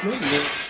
Wait a minute.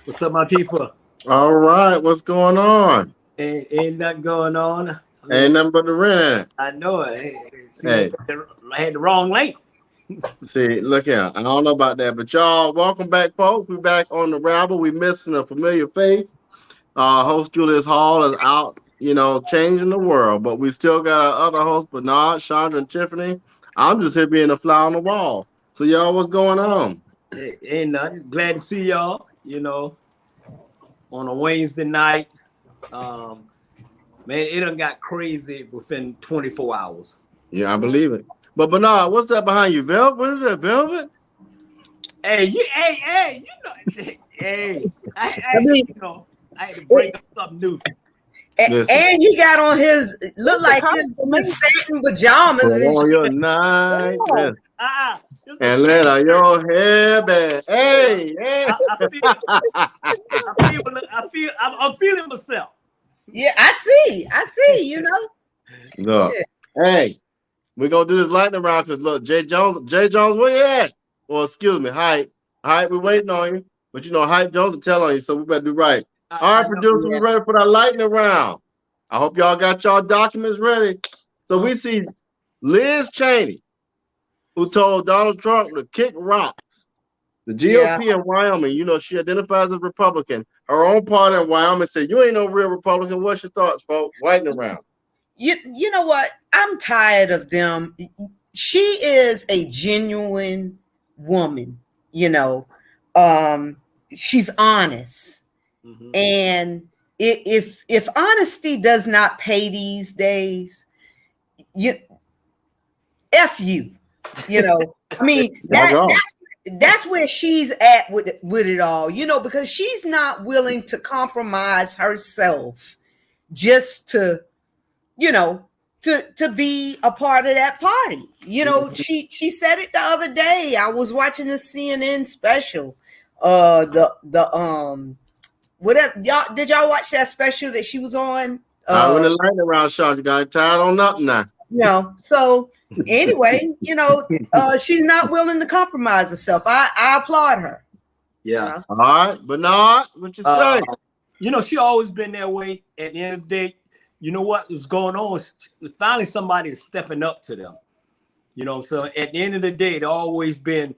What's up, my people? All right, what's going on? Ain't nothing going on. I Ain't nothing but the rent. I know it. See, Hey. I had the wrong link. See, look here. I don't know about that, but y'all, welcome back, folks. We're back on the Rabble. We missing a familiar face. Host Julius Hall is out, changing the world, but we still got our other hosts, Bernard, Chandra, and Tiffany. I'm just here being a fly on the wall. So, y'all, what's going on? Ain't nothing. Glad to see y'all, on a Wednesday night. Man, it done got crazy within 24 hours. Yeah, I believe it. But Bernard, what's that behind you, Velvet? What is that, Velvet? Hey, I had to break up something new. And he got on his look like his satin pajamas on your night. Yeah. And let your hair back. Hey. I'm feeling myself. Yeah, I see, Look, hey, we're gonna do this lightning round because look, Jay Jones, where you at? Well, excuse me, Hype, we're waiting on you. But Hype Jones will tell on you, so we better do right. All right, producer, we ready for that lightning round. I hope y'all got y'all documents ready. So we see Liz Cheney, who told Donald Trump to kick rocks. The GOP in Wyoming, she identifies as Republican. Her own party in Wyoming said, you ain't no real Republican. What's your thoughts, folks? Lightning round. You know what? I'm tired of them. She is a genuine woman, she's honest. Mm-hmm. And if honesty does not pay these days, F you. I mean, that's where she's at with it all, because she's not willing to compromise herself just to be a part of that party. She said it the other day. I was watching the CNN special. Whatever, did y'all watch that special that she was on? I went the lightning round shot. You got tired on nothing now. So anyway, she's not willing to compromise herself. I applaud her. Yeah. All right, Bernard, what you say? She always been that way. At the end of the day, you know what was going on? Finally, somebody is stepping up to them. So at the end of the day, they always been,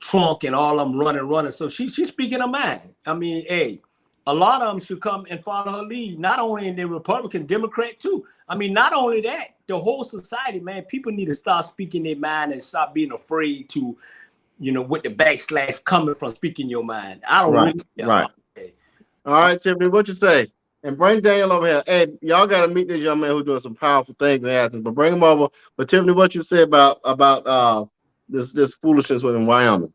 Trump and all of them running. So she's speaking her mind. I mean, hey, a lot of them should come and follow her lead, not only in the Republican, Democrat too. I mean, not only that, the whole society, man, people need to start speaking their mind and stop being afraid to, with the backslash coming from speaking your mind. I don't really care. Right. All right, Tiffany, what you say? And bring Daniel over here. Hey, y'all got to meet this young man who's doing some powerful things in Athens, but bring him over. But Tiffany, what you say about this foolishness within Wyoming?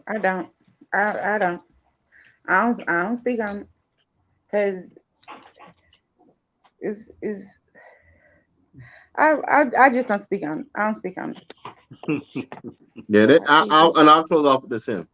I don't speak on it because I just don't speak on it. I don't speak on it. Yeah, I'll close off with this here.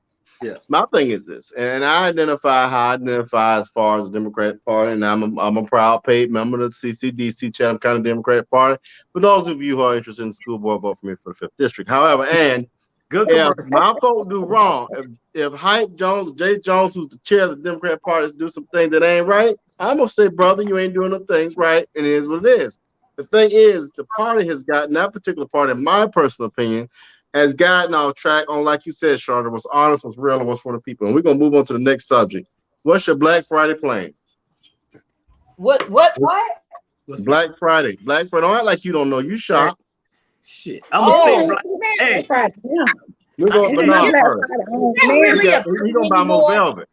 Yeah. My thing is this, and I identify how I identify as far as the Democratic Party, and I'm a proud paid member of the CCDC, Chatham County Democratic Party. For those of you who are interested in the school board, vote for me for the 5th district. However, and if my folk do wrong, if Hype Jones, Jay Jones, who's the chair of the Democratic Party, do some things that ain't right, I'm gonna say, brother, you ain't doing them things right, and it is what it is. The thing is, the party has gotten, that particular party, in my personal opinion, has gotten off track on, like you said, Chandra, what's honest, what's real, and what's for the people. And we're gonna move on to the next subject. What's your Black Friday plans? What? Black Friday. Don't act like you don't know. You shop. Shit. I'm gonna stay Hey. We're going Bernard first. He's gonna buy more velvet.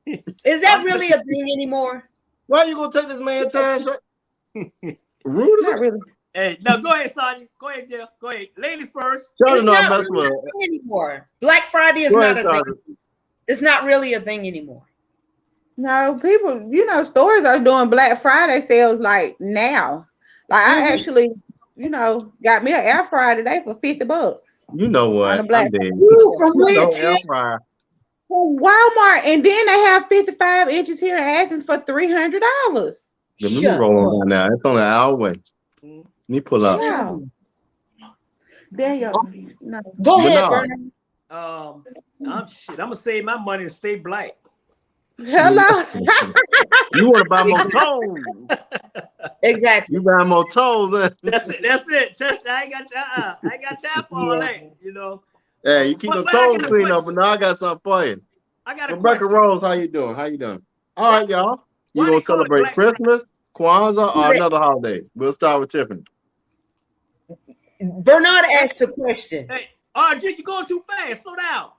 Is that really a thing anymore? Why are you gonna take this man's time? Rude is Not really. Hey, no, go ahead, Sonya. Go ahead, Jill. Go ahead. Ladies first. It's not really a thing anymore. Black Friday is not a thing. It's not really a thing anymore. No, people, stores are doing Black Friday sales like now. Like I actually, got me an air fryer today for $50. You know what? On Black from air fryer. From Walmart, and then they have 55 inches here in Athens for $300. Let me roll on now. It's only an hour away. Let me pull up. Yeah. There you go. No. Go ahead, Bernard. I'm gonna save my money and stay black. Hello. You want to buy more toes? Exactly. You buy more toes? That's it. I ain't got time for all that. Hey, you keep the toes clean up, but now I got something for you. I got a Rebecca question. Rose, how you doing? All right, y'all. You gonna celebrate Christmas, Kwanzaa, or another holiday? We'll start with Tiffany. Bernard asked a question. Hey, RJ, you're going too fast. Slow down.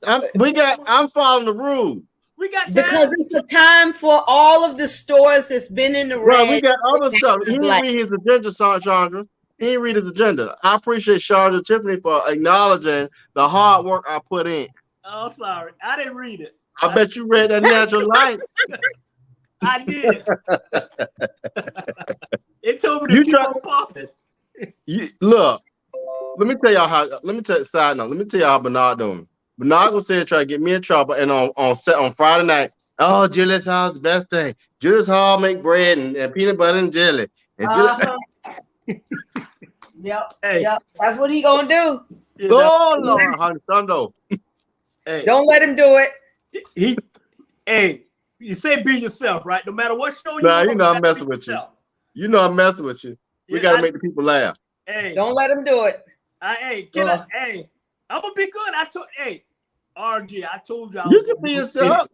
I'm following the rules. We got time. Because it's a time for all of the stores that's been in the red. Well, we got other stuff. He didn't read his agenda, Chandra. He didn't read his agenda. I appreciate Chandra Tiffany for acknowledging the hard work I put in. Oh, sorry. I didn't read it. I bet you read that Natural Light. I did. It told me to keep on popping. Look, let me tell y'all side note. Let me tell y'all how Bernard doing. Bernard was saying try to get me in trouble, and on Friday night, Julius Hall's the best thing. Julius Hall make bread and peanut butter and jelly. And Yep. That's what he gonna do. Lord, honey, Thundo. Hey, don't let him do it. You say be yourself, right? No matter what show I'm messing with you. You know I'm messing with you. We gotta make the people laugh. Hey, don't let him do it. I'm gonna be good. RG, I told you. You can be yourself.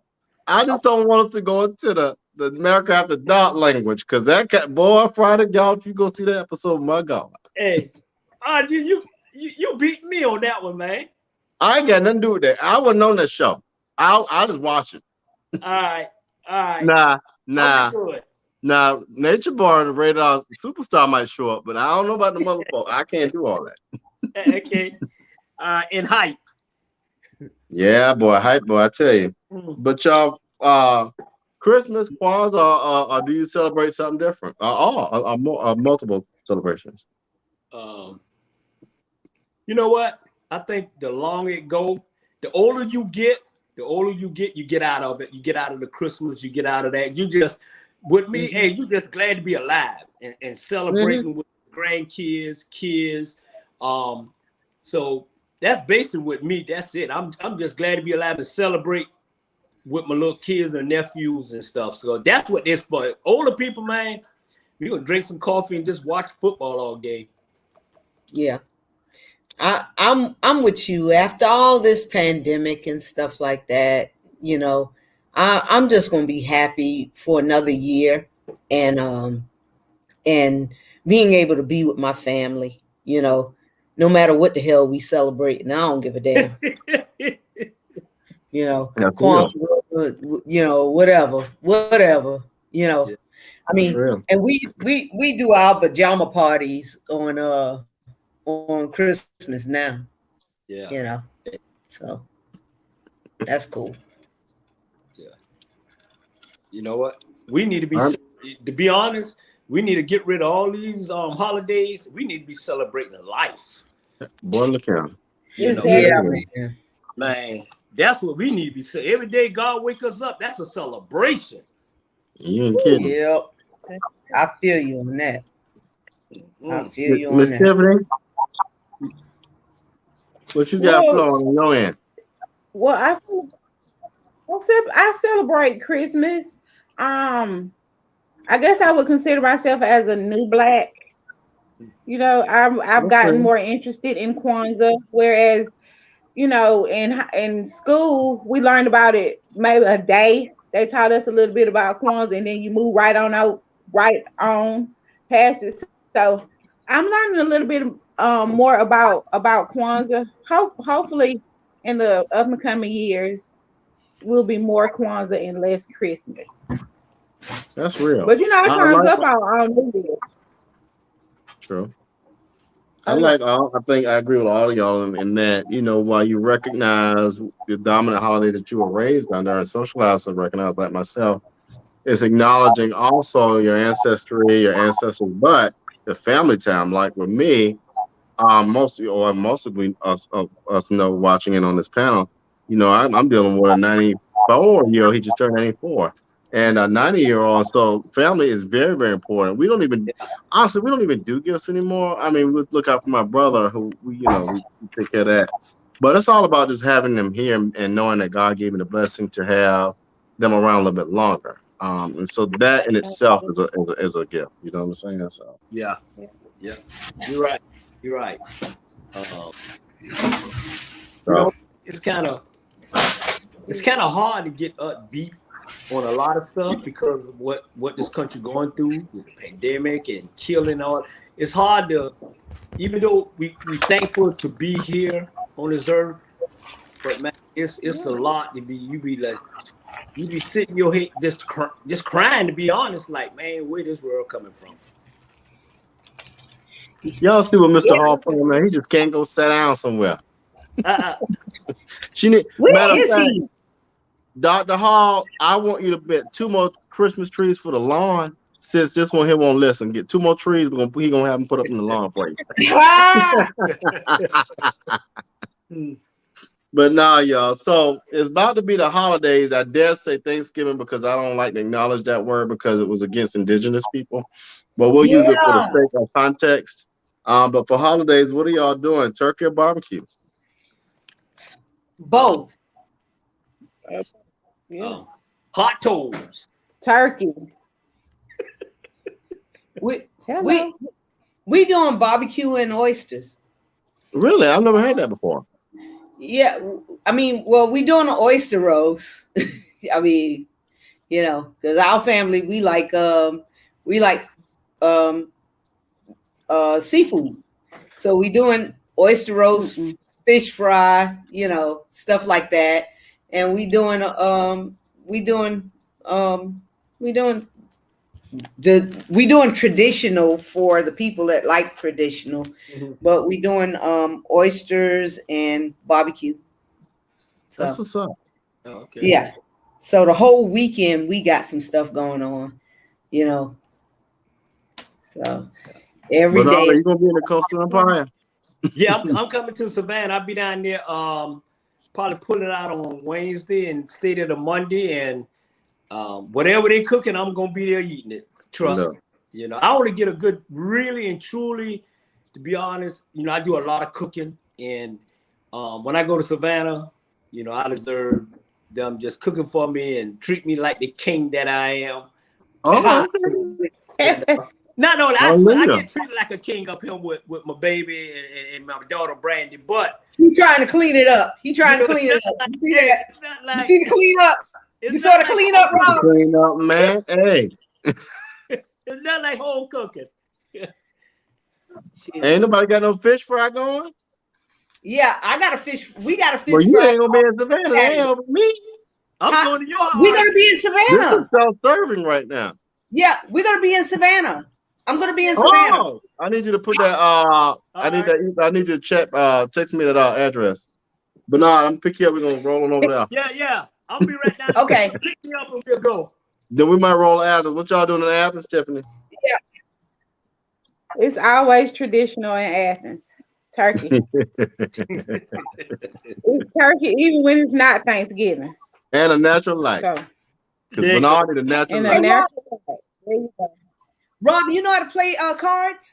I just don't want us to go into the America After Dark language, because Friday, y'all, if you go see that episode, my God. Hey, RG, you beat me on that one, man. I ain't got nothing to do with that. I wasn't on that show. I'll just watch it. All right. Nah. Understood. Now, Nature Boy and the Rated R Superstar might show up, but I don't know about the motherfucker. I can't do all that. Okay. And hype. Yeah, boy, hype boy, I tell you. But y'all, Christmas, Kwanzaa, or do you celebrate something different? Multiple celebrations. You know what? I think the longer it go, the older you get, you get out of it. You get out of the Christmas, you get out of that. You just, with me, hey, you just glad to be alive and celebrating with grandkids, kids. So that's basically with me. That's it. I'm just glad to be alive and celebrate with my little kids and nephews and stuff. So that's what it's for. Older people, man, we gonna drink some coffee and just watch football all day. Yeah. I'm with you. After all this pandemic and stuff like that, you know, I'm just gonna be happy for another year and being able to be with my family, you know, no matter what the hell we celebrate, and I don't give a damn. You know, Kwanzaa, you know, whatever, you know. Yeah. I mean, and we do our pajama parties on Christmas now. Yeah. You know. So that's cool. Yeah. You know what? We need to be honest, we need to get rid of all these holidays. We need to be celebrating life. Boy, look out. You know, Yeah, man. That's what we need to be saying. Every day God wake us up, that's a celebration. You ain't kidding. Yep. I feel you on that. I feel you on Miss that. Tiffany, what you got flowing on your end? Well, I celebrate Christmas. I guess I would consider myself as a new black. You know, I've gotten more interested in Kwanzaa, whereas, you know, in school we learned about it maybe a day. They taught us a little bit about Kwanzaa, and then you move right on past it. So I'm learning a little bit more about Kwanzaa. Hopefully, in the upcoming years, will be more Kwanzaa and less Christmas. That's real. But you know, it turns up on New Year's. True. I think I agree with all of y'all in that, you know, while you recognize the dominant holiday that you were raised under and socialized to recognize, like myself, it's acknowledging also your ancestry, your ancestors, but the family time. Like with me, most of us know watching in on this panel, you know, I'm dealing with a 94-year-old. He just turned 94. And a 90-year-old. So family is very, very important. We don't even do gifts anymore. I mean, we look out for my brother who we take care of that. But it's all about just having them here and knowing that God gave me the blessing to have them around a little bit longer. And so that in itself is a gift. You know what I'm saying? So yeah. You're right. You know, it's kind of hard to get upbeat on a lot of stuff because of what this country going through with the pandemic and killing all. It's hard to, even though we thankful to be here on this earth, but man, it's a lot to be. You be sitting your head just crying, to be honest. Like, man, where this world coming from? Y'all see what Mr. Hall playing, man? He just can't go sit down somewhere. Where is he? Dr. Hall, I want you to bet 2 more Christmas trees for the lawn. Since this one here won't listen, get 2 more trees. He gonna have them put up in the lawn for you. But nah, y'all. So it's about to be the holidays. I dare say Thanksgiving because I don't like to acknowledge that word because it was against indigenous people. But we'll use it for the sake of context. But for holidays, what are y'all doing? Turkey or barbecue? Both. Hot toes. Turkey. We doing barbecue and oysters. Really? I've never heard that before. Yeah, I mean, well, we doing an oyster roast. I mean, you know, because our family we like seafood, so we doing oyster roast, fish fry, you know, stuff like that, and we doing traditional for the people that like traditional, but we doing oysters and barbecue. So that's what's up. Oh, okay. yeah. So the whole weekend we got some stuff going on, you know. So every But day. you gonna be in the Coastal Empire? Yeah, I'm coming to Savannah. I'll be down there probably pull it out on Wednesday and stay there to Monday, and whatever they cooking, I'm gonna be there eating it. Trust me. You know, I want to get a good, really and truly, to be honest, you know, I do a lot of cooking, and when I go to Savannah, you know, I deserve them just cooking for me and treat me like the king that I am. Oh, Not only I get treated like a king up here with my baby and my daughter Brandy, but he's trying to clean it up. He's trying to clean it up. You see that? You see the clean up? You saw the clean up, Rob? Clean up, man. Hey. It's not like home cooking. Ain't nobody got no fish fry going? Yeah, I got a fish. We got a fish fry. Well, you fry. ain't gonna be in Savannah. They ain't helping me. I'm going to your house. We're gonna be in Savannah. This is self-serving right now. Yeah, we're gonna be in Savannah. I'm gonna be in Savannah. Oh, I need you to put that. I need you to check. Text me that address. But nah, I'm pick you up. We're gonna roll on over there. Yeah. I'll be right down. Okay. Pick me up and we'll go. Then we might roll after. What y'all doing in Athens, Tiffany? Yeah. It's always traditional in Athens. Turkey. It's turkey, even when it's not Thanksgiving. And a natural light. So, Because Bernard need a natural and light. a natural light. There you go. Rob, you know how to play cards?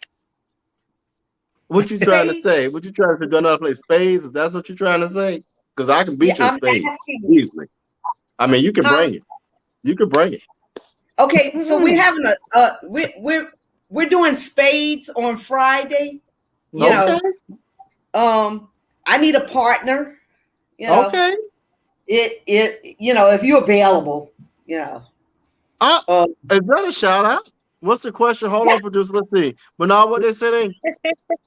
What you trying to say? What you trying to say? Do I know how to play spades? If that's what you're trying to say? Because I can beat your spades easily. I mean, you can bring it. You can bring it. Okay, so we're having we're doing spades on Friday. You know, I need a partner. You know, okay. It you know, if you're available, you know. Is that a shout out? What's the question? Hold on, producer. Let's see. But now what they say?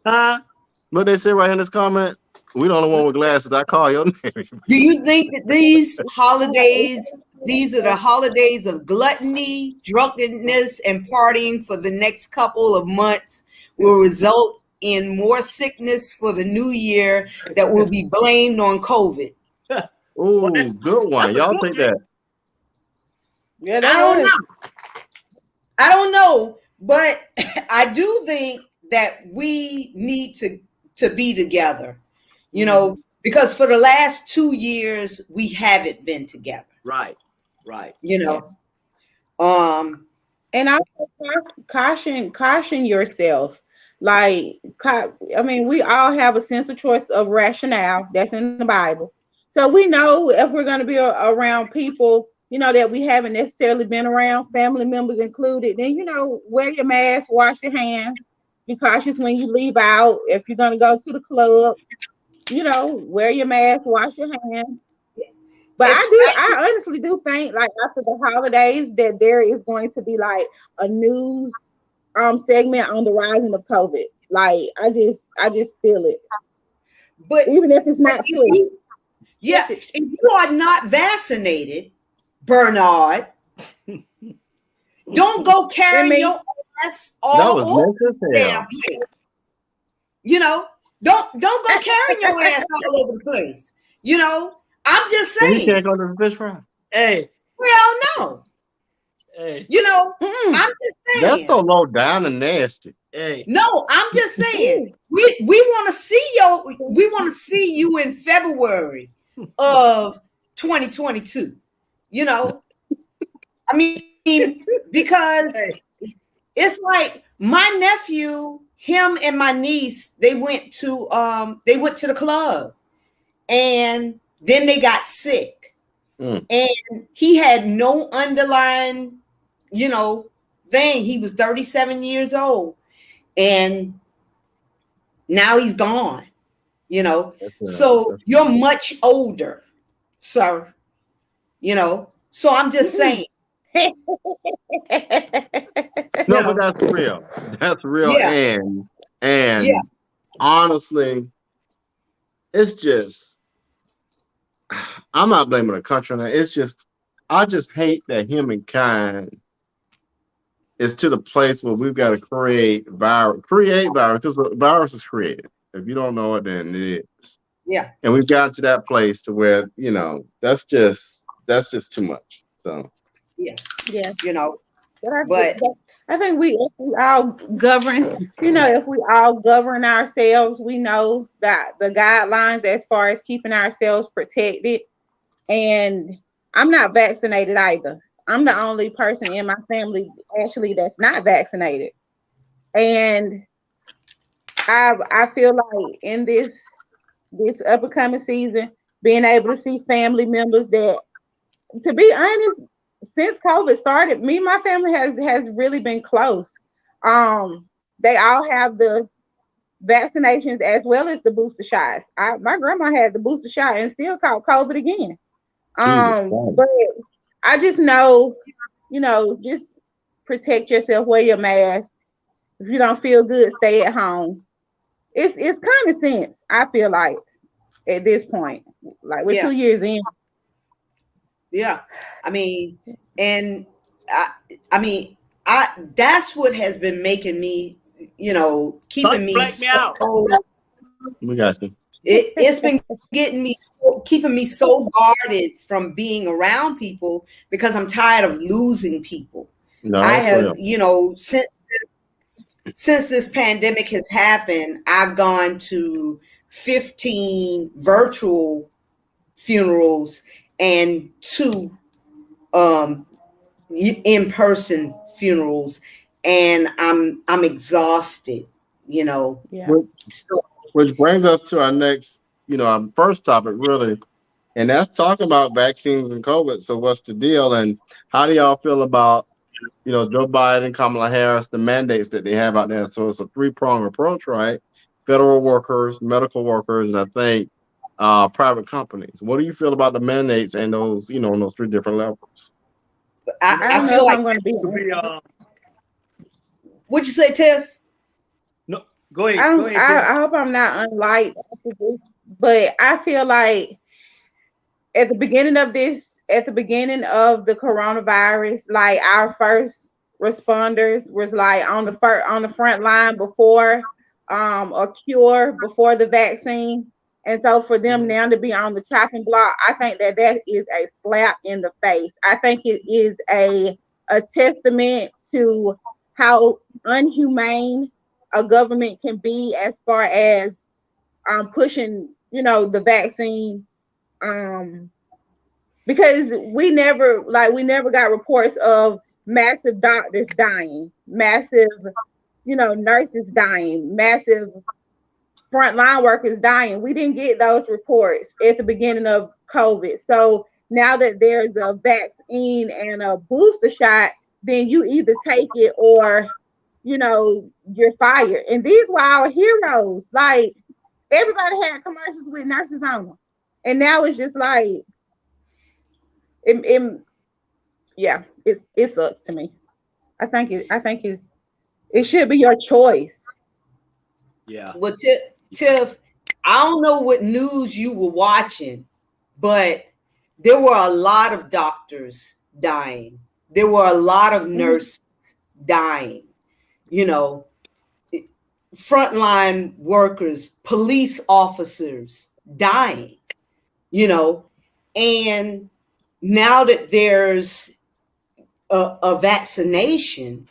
What they say right in this comment? We don't know one with glasses. I call your name. Do you think that these holidays, these are the holidays of gluttony, drunkenness, and partying for the next couple of months will result in more sickness for the new year that will be blamed on COVID? Oh, good one. Y'all take that. Yeah, I don't know, but I do think that we need to be together, you know, because for the last 2 years we haven't been together. Right. You know, and also caution yourself. Like, I mean, we all have a sense of choice of rationale that's in the Bible. So we know if we're going to be around people, you know, that we haven't necessarily been around, family members included, then, you know, wear your mask, wash your hands, be cautious when you leave out. If you're going to go to the club, you know, wear your mask, wash your hands. But I honestly do think, like, after the holidays, that there is going to be like a news segment on the rising of COVID. Like, I just feel it. But even if it's not true. Yeah, if you are not vaccinated, Bernard, don't go carrying your ass all over the damn place. You know, don't go carrying your ass all over the place. You know, I'm just saying. You can't go to the fish fry. Hey. Well, no. Hey. You know, I'm just saying. That's so low down and nasty. Hey. No, I'm just saying. We want to see you in February of 2022. You know, I mean, because it's like my nephew, him and my niece, they went to the club and then they got sick. And he had no underlying, you know, thing. He was 37 years old and now he's gone, you know. So you're much older, sir. You know, so I'm just saying. No, but that's real. That's real. Yeah. And honestly, it's just I'm not blaming the country on that. It's just, I just hate that humankind is to the place where we've got to create virus because the virus is created. If you don't know it, then it is. Yeah. And we've gotten to that place to where, that's just too much. So Yeah. Yeah. But I think if we all govern, if we all govern ourselves, we know that the guidelines as far as keeping ourselves protected. And I'm not vaccinated either. I'm the only person in my family actually that's not vaccinated. And I feel like in this upcoming season, being able to see family members that, to be honest, since COVID started, me and my family has really been close. They all have the vaccinations as well as the booster shots. My grandma had the booster shot and still caught COVID again. But I just know, just protect yourself, wear your mask. If you don't feel good, stay at home. It's common sense, I feel like, at this point. Like we're 2 years in. Yeah. I mean, and that's what has been making me, keeping me out. We got you. It's been keeping me so guarded from being around people because I'm tired of losing people. No, I have, since this pandemic has happened, I've gone to 15 virtual funerals and 2 in-person funerals, and I'm exhausted, Yeah. Which brings us to our next, our first topic, really, and that's talking about vaccines and COVID. So what's the deal, and how do y'all feel about, Joe Biden, Kamala Harris, the mandates that they have out there? So it's a 3-pronged approach, right? Federal workers, medical workers, and I think private companies. What do you feel about the mandates and those, on those 3 different levels? I feel like I'm going to be. What'd you say, Tiff? No, go ahead. I hope I'm not unlike, but I feel like at the beginning of the coronavirus, like our first responders was like on the front line before a cure, before the vaccine. And so for them now to be on the chopping block, I think that is a slap in the face. I think it is a testament to how unhumane a government can be as far as pushing, the vaccine. Because we never got reports of massive doctors dying, massive, nurses dying, massive frontline workers dying. We didn't get those reports at the beginning of COVID. So now that there's a vaccine and a booster shot, then you either take it or, you're fired. And these were our heroes. Like, everybody had commercials with nurses on them. And now it's just like, it sucks to me. I think it should be your choice. Yeah. Well, Tiff, I don't know what news you were watching, but there were a lot of doctors dying. There were a lot of nurses dying. Frontline workers, police officers dying. And now that there's a vaccination,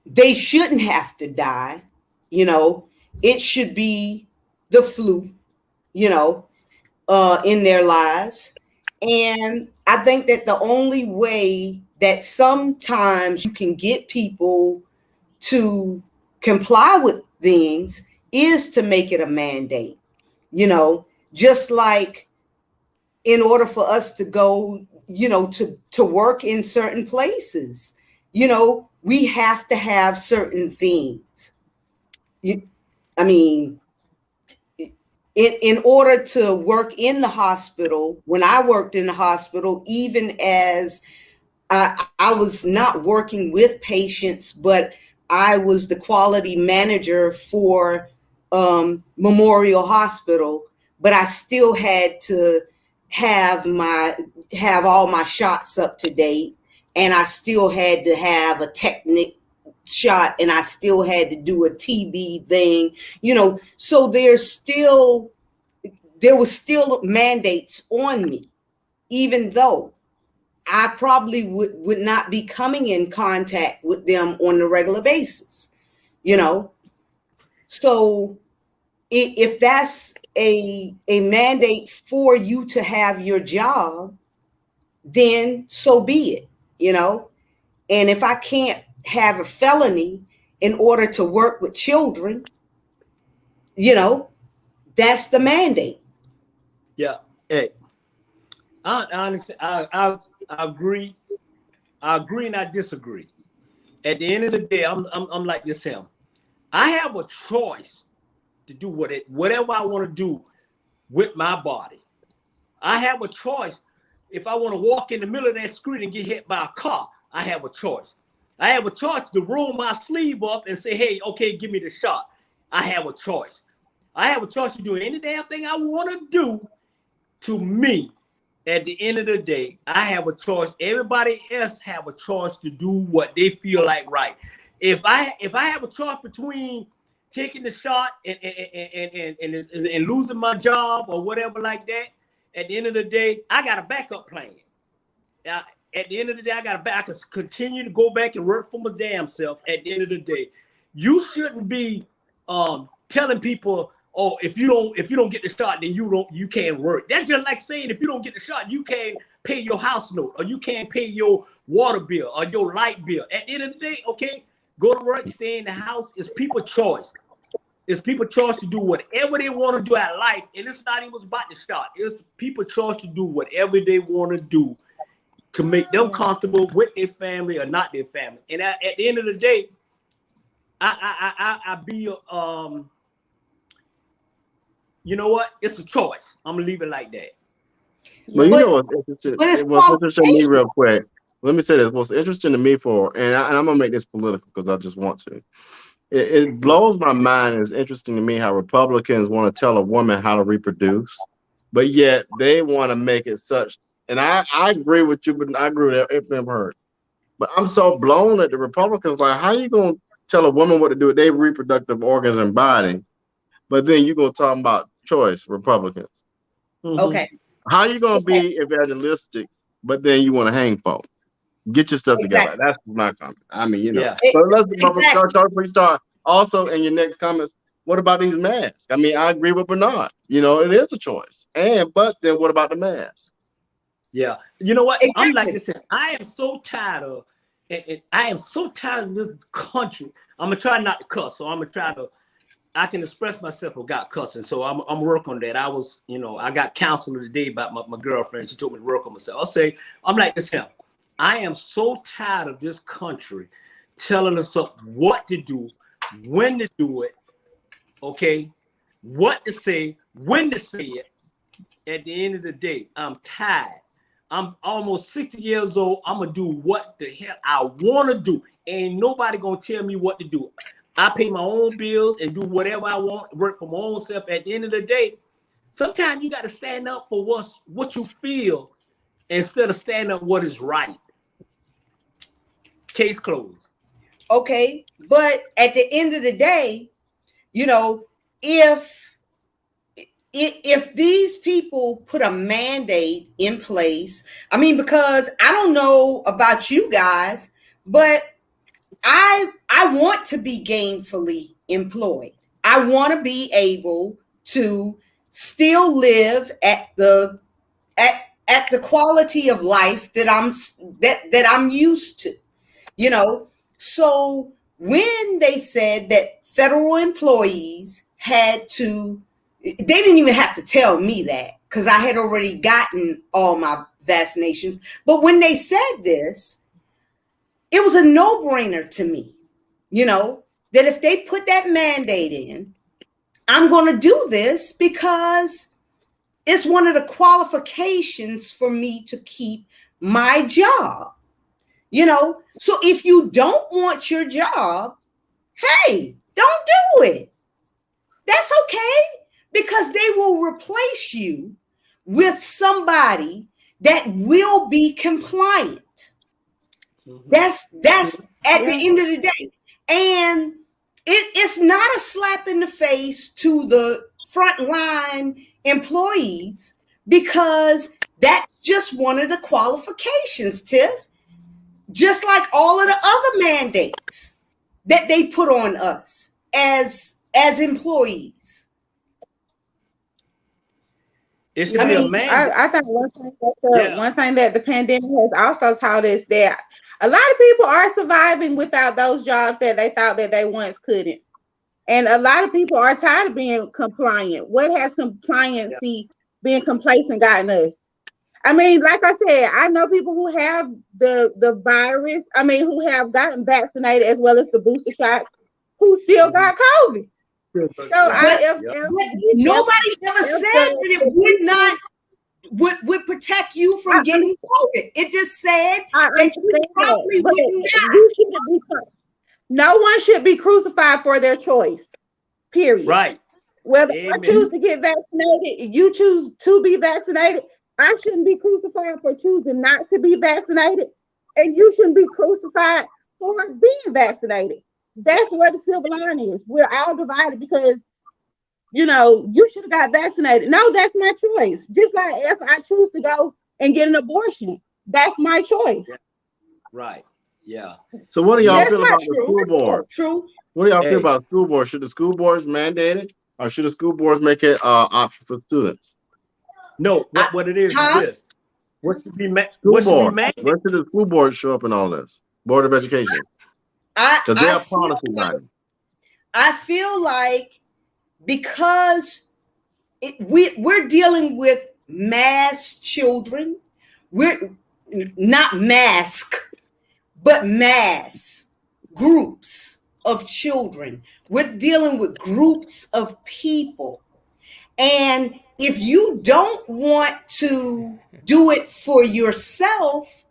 they shouldn't have to die. It should be the flu, in their lives. And I think that the only way that sometimes you can get people to comply with things is to make it a mandate, just like in order for us to go, to work in certain places, we have to have certain things. In order to work in the hospital, when I worked in the hospital, even as I was not working with patients, but I was the quality manager for Memorial Hospital. but I still had to have all my shots up to date, and I still had to have a technique shot, and I still had to do a TB thing, so there was still mandates on me, even though I probably would not be coming in contact with them on a regular basis, So if that's a mandate for you to have your job, then so be it, And if I can't have a felony in order to work with children, that's the mandate. Yeah. Hey, I honestly, I agree. I agree and I disagree. At the end of the day, I'm like this him. I have a choice to do whatever I want to do with my body. I have a choice. If I want to walk in the middle of that street and get hit by a car, I have a choice. I have a choice to roll my sleeve up and say, hey, okay, give me the shot. I have a choice. I have a choice to do any damn thing I want to do. To me, at the end of the day, I have a choice. Everybody else have a choice to do what they feel like right. If I have a choice between taking the shot and losing my job or whatever like that, at the end of the day, I got a backup plan. At the end of the day, I can continue to go back and work for my damn self. At the end of the day, you shouldn't be telling people, oh, if you don't get the shot, then you can't work. That's just like saying if you don't get the shot, you can't pay your house note, or you can't pay your water bill or your light bill. At the end of the day, okay, go to work, stay in the house. It's people's choice. It's people's choice to do whatever they want to do at life, and it's not even about the shot. It's people's choice to do whatever they want to do to make them comfortable with their family or not their family. And at the end of the day, I be you know what? It's a choice. I'm gonna leave it like that. Well, what's interesting? What's interesting to me, real quick. Let me say this. What's interesting to me and I'm gonna make this political because I just want to. It blows my mind. It's interesting to me how Republicans want to tell a woman how to reproduce, but yet they want to make it such. And I agree with you, but I agree with everything I've heard. But I'm so blown at the Republicans. Like, how you gonna tell a woman what to do with their reproductive organs and body, but then you're gonna talk about choice, Republicans? Mm-hmm. Okay. How you gonna be evangelistic, but then you want to hang folks? Get your stuff together. That's my comment. I mean, Yeah. But let's start. Also, in your next comments, what about these masks? I mean, I agree with Bernard. It is a choice. But then what about the masks? Yeah. You know what? I'm like this. I am so tired of, and I am so tired of this country. I'm gonna try not to cuss, so I'm gonna try to. I can express myself without cussing, so I'm working on that. I was, I got counseling today about my girlfriend. She told me to work on myself. I'm like this him. I am so tired of this country telling us what to do, when to do it, okay, what to say, when to say it. At the end of the day, I'm tired. I'm almost 60 years old. I'm going to do what the hell I want to do. Ain't nobody going to tell me what to do. I pay my own bills and do whatever I want, work for my own self. At the end of the day, sometimes you got to stand up for what you feel instead of stand up what is right. Case closed. Okay, but at the end of the day, if these people put a mandate in place, I mean, because I don't know about you guys, but I want to be gainfully employed. I want to be able to still live at the quality of life that I'm used to. So when they said that federal employees had to, they didn't even have to tell me that because I had already gotten all my vaccinations. But when they said this, it was a no-brainer to me, that if they put that mandate in, I'm going to do this because it's one of the qualifications for me to keep my job. So if you don't want your job, hey, don't do it. That's okay. because they will replace you with somebody that will be compliant. That's at the end of the day. And it's not a slap in the face to the frontline employees, because that's just one of the qualifications, Tiff. Just like all of the other mandates that they put on us as employees. It should be a mandate. I think one thing that the pandemic has also taught us that a lot of people are surviving without those jobs that they thought that they once couldn't. And a lot of people are tired of being compliant. What has compliancy, being complacent, gotten us? I mean, like I said, I know people who have the virus, who have gotten vaccinated as well as the booster shots, who still got COVID. So nobody's ever said that it would protect you from getting COVID. It just said that you probably wouldn't die. No one should be crucified for their choice. Period. Right. Whether I choose to get vaccinated, you choose to be vaccinated, I shouldn't be crucified for choosing not to be vaccinated, and you shouldn't be crucified for being vaccinated. That's where the silver line is. We're all divided because, you should have got vaccinated. No, that's my choice. Just like if I choose to go and get an abortion, that's my choice. Yeah. Right. Yeah. So what do y'all feel about the school board? True. What do y'all feel about school board? Should the school boards mandate it, or should the school boards make it option for students? No, what it is this. What should be mandated? Where should the school board show up in all this? Board of Education. Because they are policy guidance. I feel like because we're dealing with mass children, we're not mask, but mass groups of children. We're dealing with groups of people. And if you don't want to do it for yourself,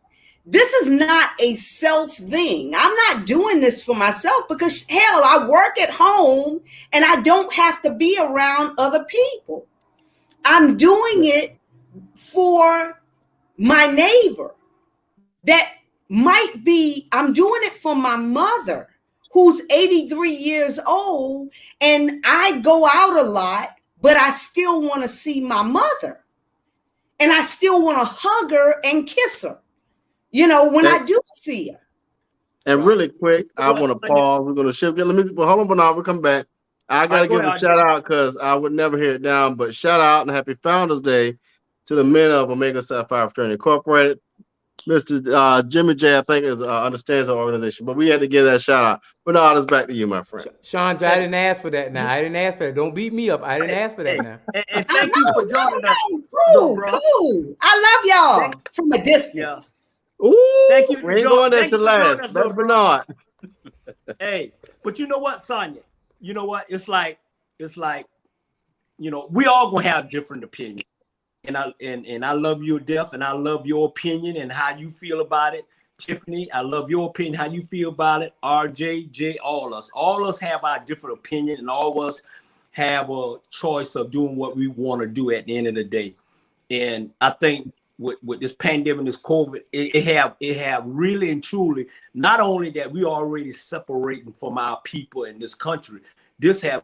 this is not a self thing. I'm not doing this for myself because, hell, I work at home and I don't have to be around other people. I'm doing it for my neighbor that might be, I'm doing it for my mother who's 83 years old, and I go out a lot, but I still want to see my mother and I still want to hug her and kiss her. When I do see her. And really quick, I want to pause. We're going to shift. Hold on, Bernard. We'll come back. I got to give a shout out because I would never hear it down. But shout out and happy Founders Day to the men of Omega Sapphire Fraternity Incorporated. Mr. Jimmy J, I think, understands the organization. But we had to give that shout out. Bernard, it's back to you, my friend. Chandra, I didn't ask for that now. I didn't ask for that. Don't beat me up. I didn't ask for that now. And thank you for joining us. Cool. I love y'all from a distance. Yeah. Ooh, thank you. We ain't going there to last. That's Bernard. Hey, but you know what, Sonia? You know what? It's like, we all gonna have different opinions. And I love your death, and I love your opinion and how you feel about it. Tiffany, I love your opinion, how you feel about it. RJ, Jay, all us have our different opinion, and all of us have a choice of doing what we want to do at the end of the day. And I think with this pandemic, this COVID, it have really and truly, not only that we already separating from our people in this country, this have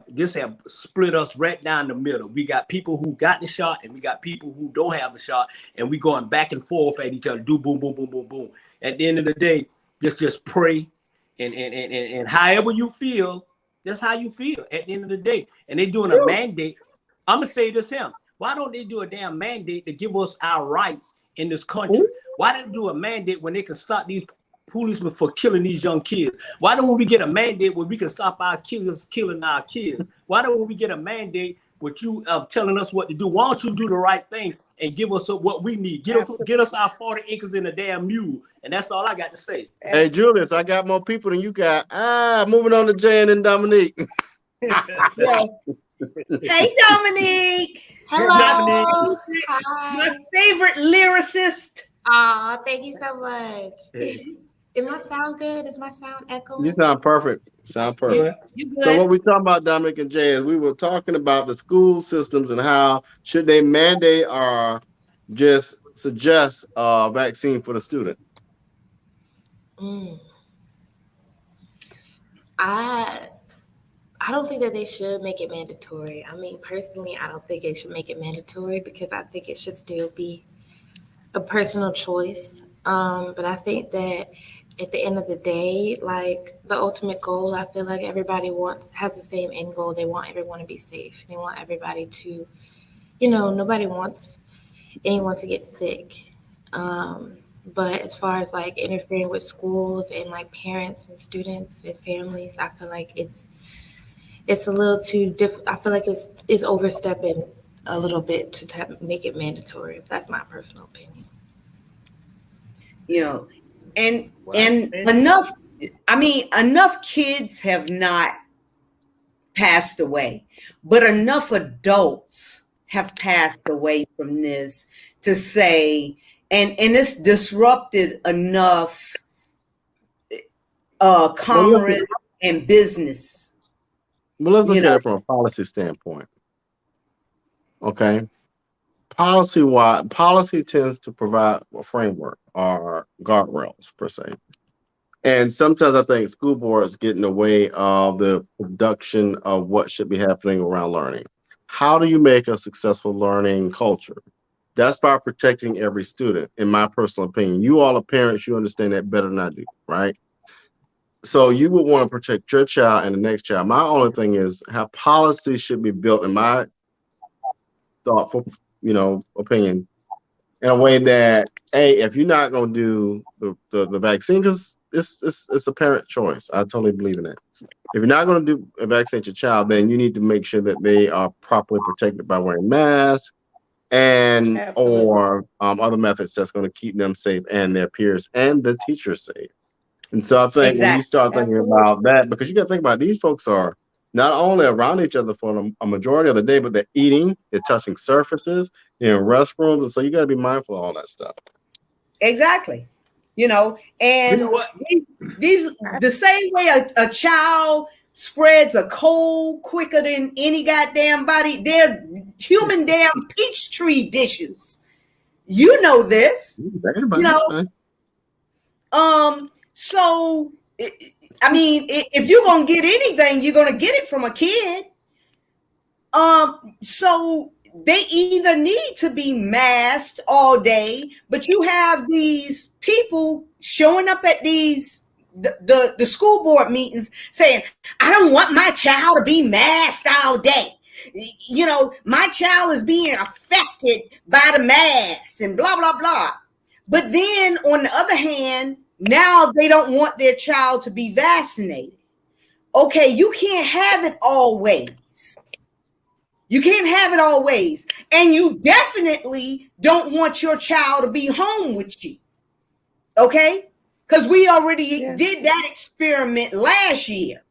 split us right down the middle. We got people who got the shot and we got people who don't have the shot, and we going back and forth at each other, do boom, boom, boom, boom, boom. At the end of the day, just pray and however you feel, that's how you feel at the end of the day. And they doing a mandate. I'm gonna say this here. Why don't they do a damn mandate to give us our rights in this country? Why don't they do a mandate when they can stop these policemen for killing these young kids? Why don't we get a mandate where we can stop our killers killing our kids? Why don't we get a mandate with you telling us what to do? Why don't you do the right thing and give us what we need? Get us our 40 acres in a damn mule. And that's all I got to say. Hey, Julius, I got more people than you got. Moving on to Jan and Dominique. Hey, Dominique. Hello. Dominique. My favorite lyricist. Thank you so much. It my sound good? Is my sound echoing? You sound perfect. Sound perfect. You So what good? we talking about, Dominic and Jay, is we were talking about the school systems and how should they mandate or just suggest a vaccine for the student. I don't think that they should make it mandatory. I mean, personally, I don't think they should make it mandatory because I think it should still be a personal choice. But I think that at the end of the day, like the ultimate goal, I feel like everybody has the same end goal. They want everyone to be safe. They want everybody to, nobody wants anyone to get sick. But as far as like interfering with schools and like parents and students and families, I feel like it's a little too I feel like it's overstepping a little bit to make it mandatory. That's my personal opinion. And enough kids have not passed away, but enough adults have passed away from this to say, and it's disrupted enough commerce and business. But let's look at it from a policy standpoint. Okay. Policy tends to provide a framework or guardrails per se. And sometimes I think school boards get in the way of the production of what should be happening around learning. How do you make a successful learning culture? That's by protecting every student, in my personal opinion. You all are parents, you understand that better than I do, right? So you would want to protect your child and the next child. My only thing is how policy should be built, in my thoughtful, opinion, in a way that, hey, if you're not going to do the vaccine, because it's a parent choice. I totally believe in that. If you're not going to do a vaccinate your child, then you need to make sure that they are properly protected by wearing masks and or other methods that's going to keep them safe and their peers and the teachers safe. And so I think when you start thinking about that, because you got to think about these folks are not only around each other for a majority of the day, but they're eating, they're touching surfaces, restrooms, and so you got to be mindful of all that stuff. Exactly. And these the same way a child spreads a cold quicker than any goddamn body, they're human damn peach tree dishes. You know this. So I mean, if you're gonna get anything, you're gonna get it from a kid. So they either need to be masked all day, but you have these people showing up at the school board meetings saying, I don't want my child to be masked all day. My child is being affected by the mask and blah, blah, blah. But then on the other hand, now they don't want their child to be vaccinated. Okay, you can't have it always. You can't have it always. And you definitely don't want your child to be home with you. Okay? Because we already did that experiment last year.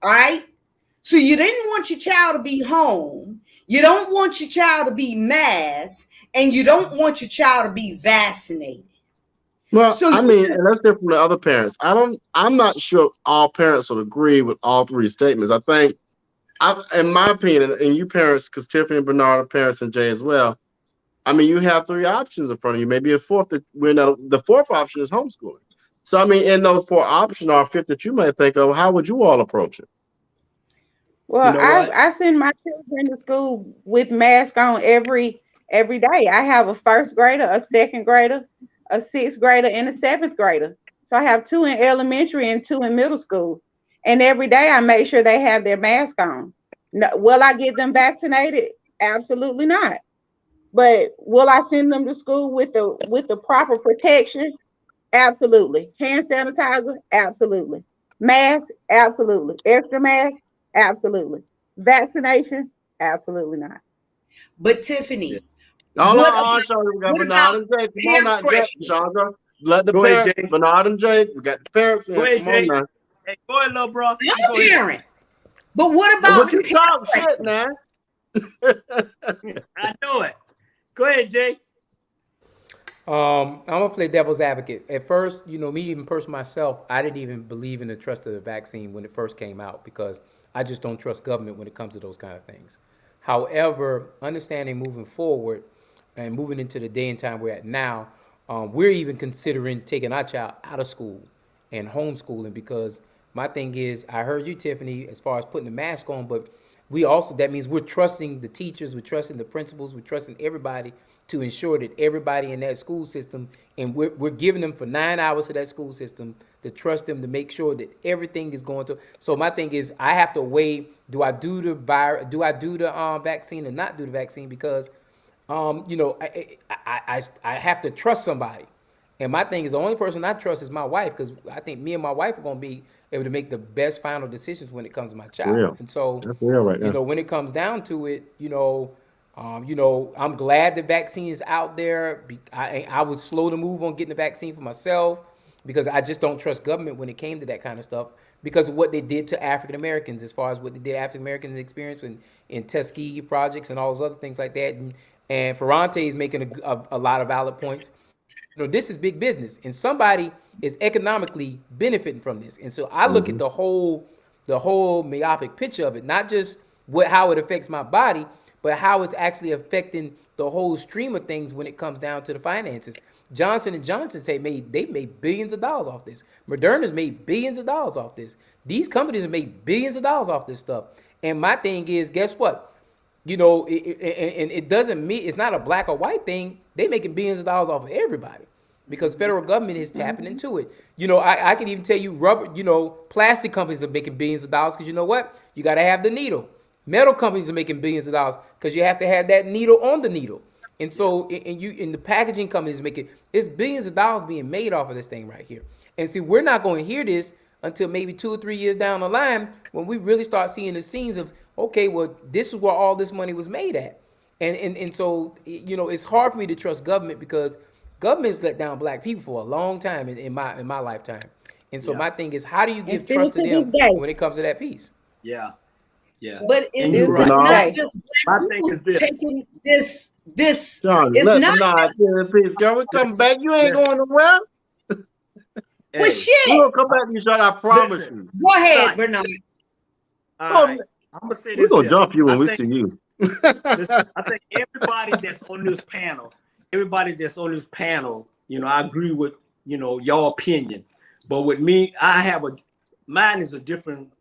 All right? So you didn't want your child to be home. You don't want your child to be masked. And you don't want your child to be vaccinated. Well, and that's different from the other parents. I'm not sure all parents would agree with all three statements. I think, in my opinion, and you parents, because Tiffany and Bernard are parents and Jay as well, I mean, you have three options in front of you, maybe a fourth. The fourth option is homeschooling. So, I mean, in those four options or fifth that you might think of, how would you all approach it? Well, I send my children to school with masks on every day. I have a first grader, a second grader, a sixth grader, and a seventh grader. So I have 2 in elementary and 2 in middle school. And every day I make sure they have their mask on. No, will I get them vaccinated? Absolutely not. But will I send them to school with the proper protection? Absolutely. Hand sanitizer? Absolutely. Mask? Absolutely. Extra mask? Absolutely. Vaccination? Absolutely not. But Tiffany, Bernard and Jay. Come on now, Chandra. Let the parents, Bernard and Jay, we got the parents in. Go ahead, Jay. Hey, go ahead, little bro. I'm a parent. But what about you talk shit, man? I know it. Go ahead, Jay. I'm gonna play devil's advocate. At first, me even personally myself, I didn't even believe in the trust of the vaccine when it first came out because I just don't trust government when it comes to those kind of things. However, understanding moving forward and moving into the day and time we're at now, we're even considering taking our child out of school and homeschooling because my thing is, I heard you, Tiffany, as far as putting the mask on, but that means we're trusting the teachers, we're trusting the principals, we're trusting everybody to ensure that everybody in that school system, and we're giving them for 9 hours of that school system to trust them to make sure that everything is going to. So my thing is, I have to weigh: do I do the vaccine or not do the vaccine? Because, I have to trust somebody, and my thing is the only person I trust is my wife because I think me and my wife are going to be able to make the best final decisions when it comes to my child. Real. And so, That's real right now. when it comes down to it, I'm glad the vaccine is out there. I was slow to move on getting the vaccine for myself because I just don't trust government when it came to that kind of stuff because of what they did to African Americans, as far as what they did African Americans experience in Tuskegee projects and all those other things like that. And Ferrante is making a lot of valid points. This is big business, and somebody is economically benefiting from this. And so I look at the whole myopic picture of it, not just how it affects my body, but how it's actually affecting the whole stream of things when it comes down to the finances. Johnson & Johnson they made billions of dollars off this. Moderna's made billions of dollars off this. These companies have made billions of dollars off this stuff. And my thing is, guess what? It doesn't mean it's not a black or white thing. They making billions of dollars off of everybody because federal government is tapping into it. I can even tell you plastic companies are making billions of dollars because you know what? You got to have the needle. Metal companies are making billions of dollars because you have to have that needle on the needle. And so in the packaging companies it's billions of dollars being made off of this thing right here. And see, we're not going to hear this until maybe 2 or 3 years down the line when we really start seeing the scenes of, okay, well, this is where all this money was made at. And so, it's hard for me to trust government because government's let down black people for a long time in my lifetime. And so my thing is, how do you give trust to them when it comes to that piece? Yeah. Yeah. But it's right. not just my thing is taking this. John, it's not. Please, girl, we come back. You ain't going nowhere. Well, shit. We'll come back to you, Sean. I promise you. Go ahead, Bernard. All right. I'm gonna say this. We're gonna jump you when we see you. Listen, I think everybody that's on this panel, I agree with your opinion. But with me, mine is a different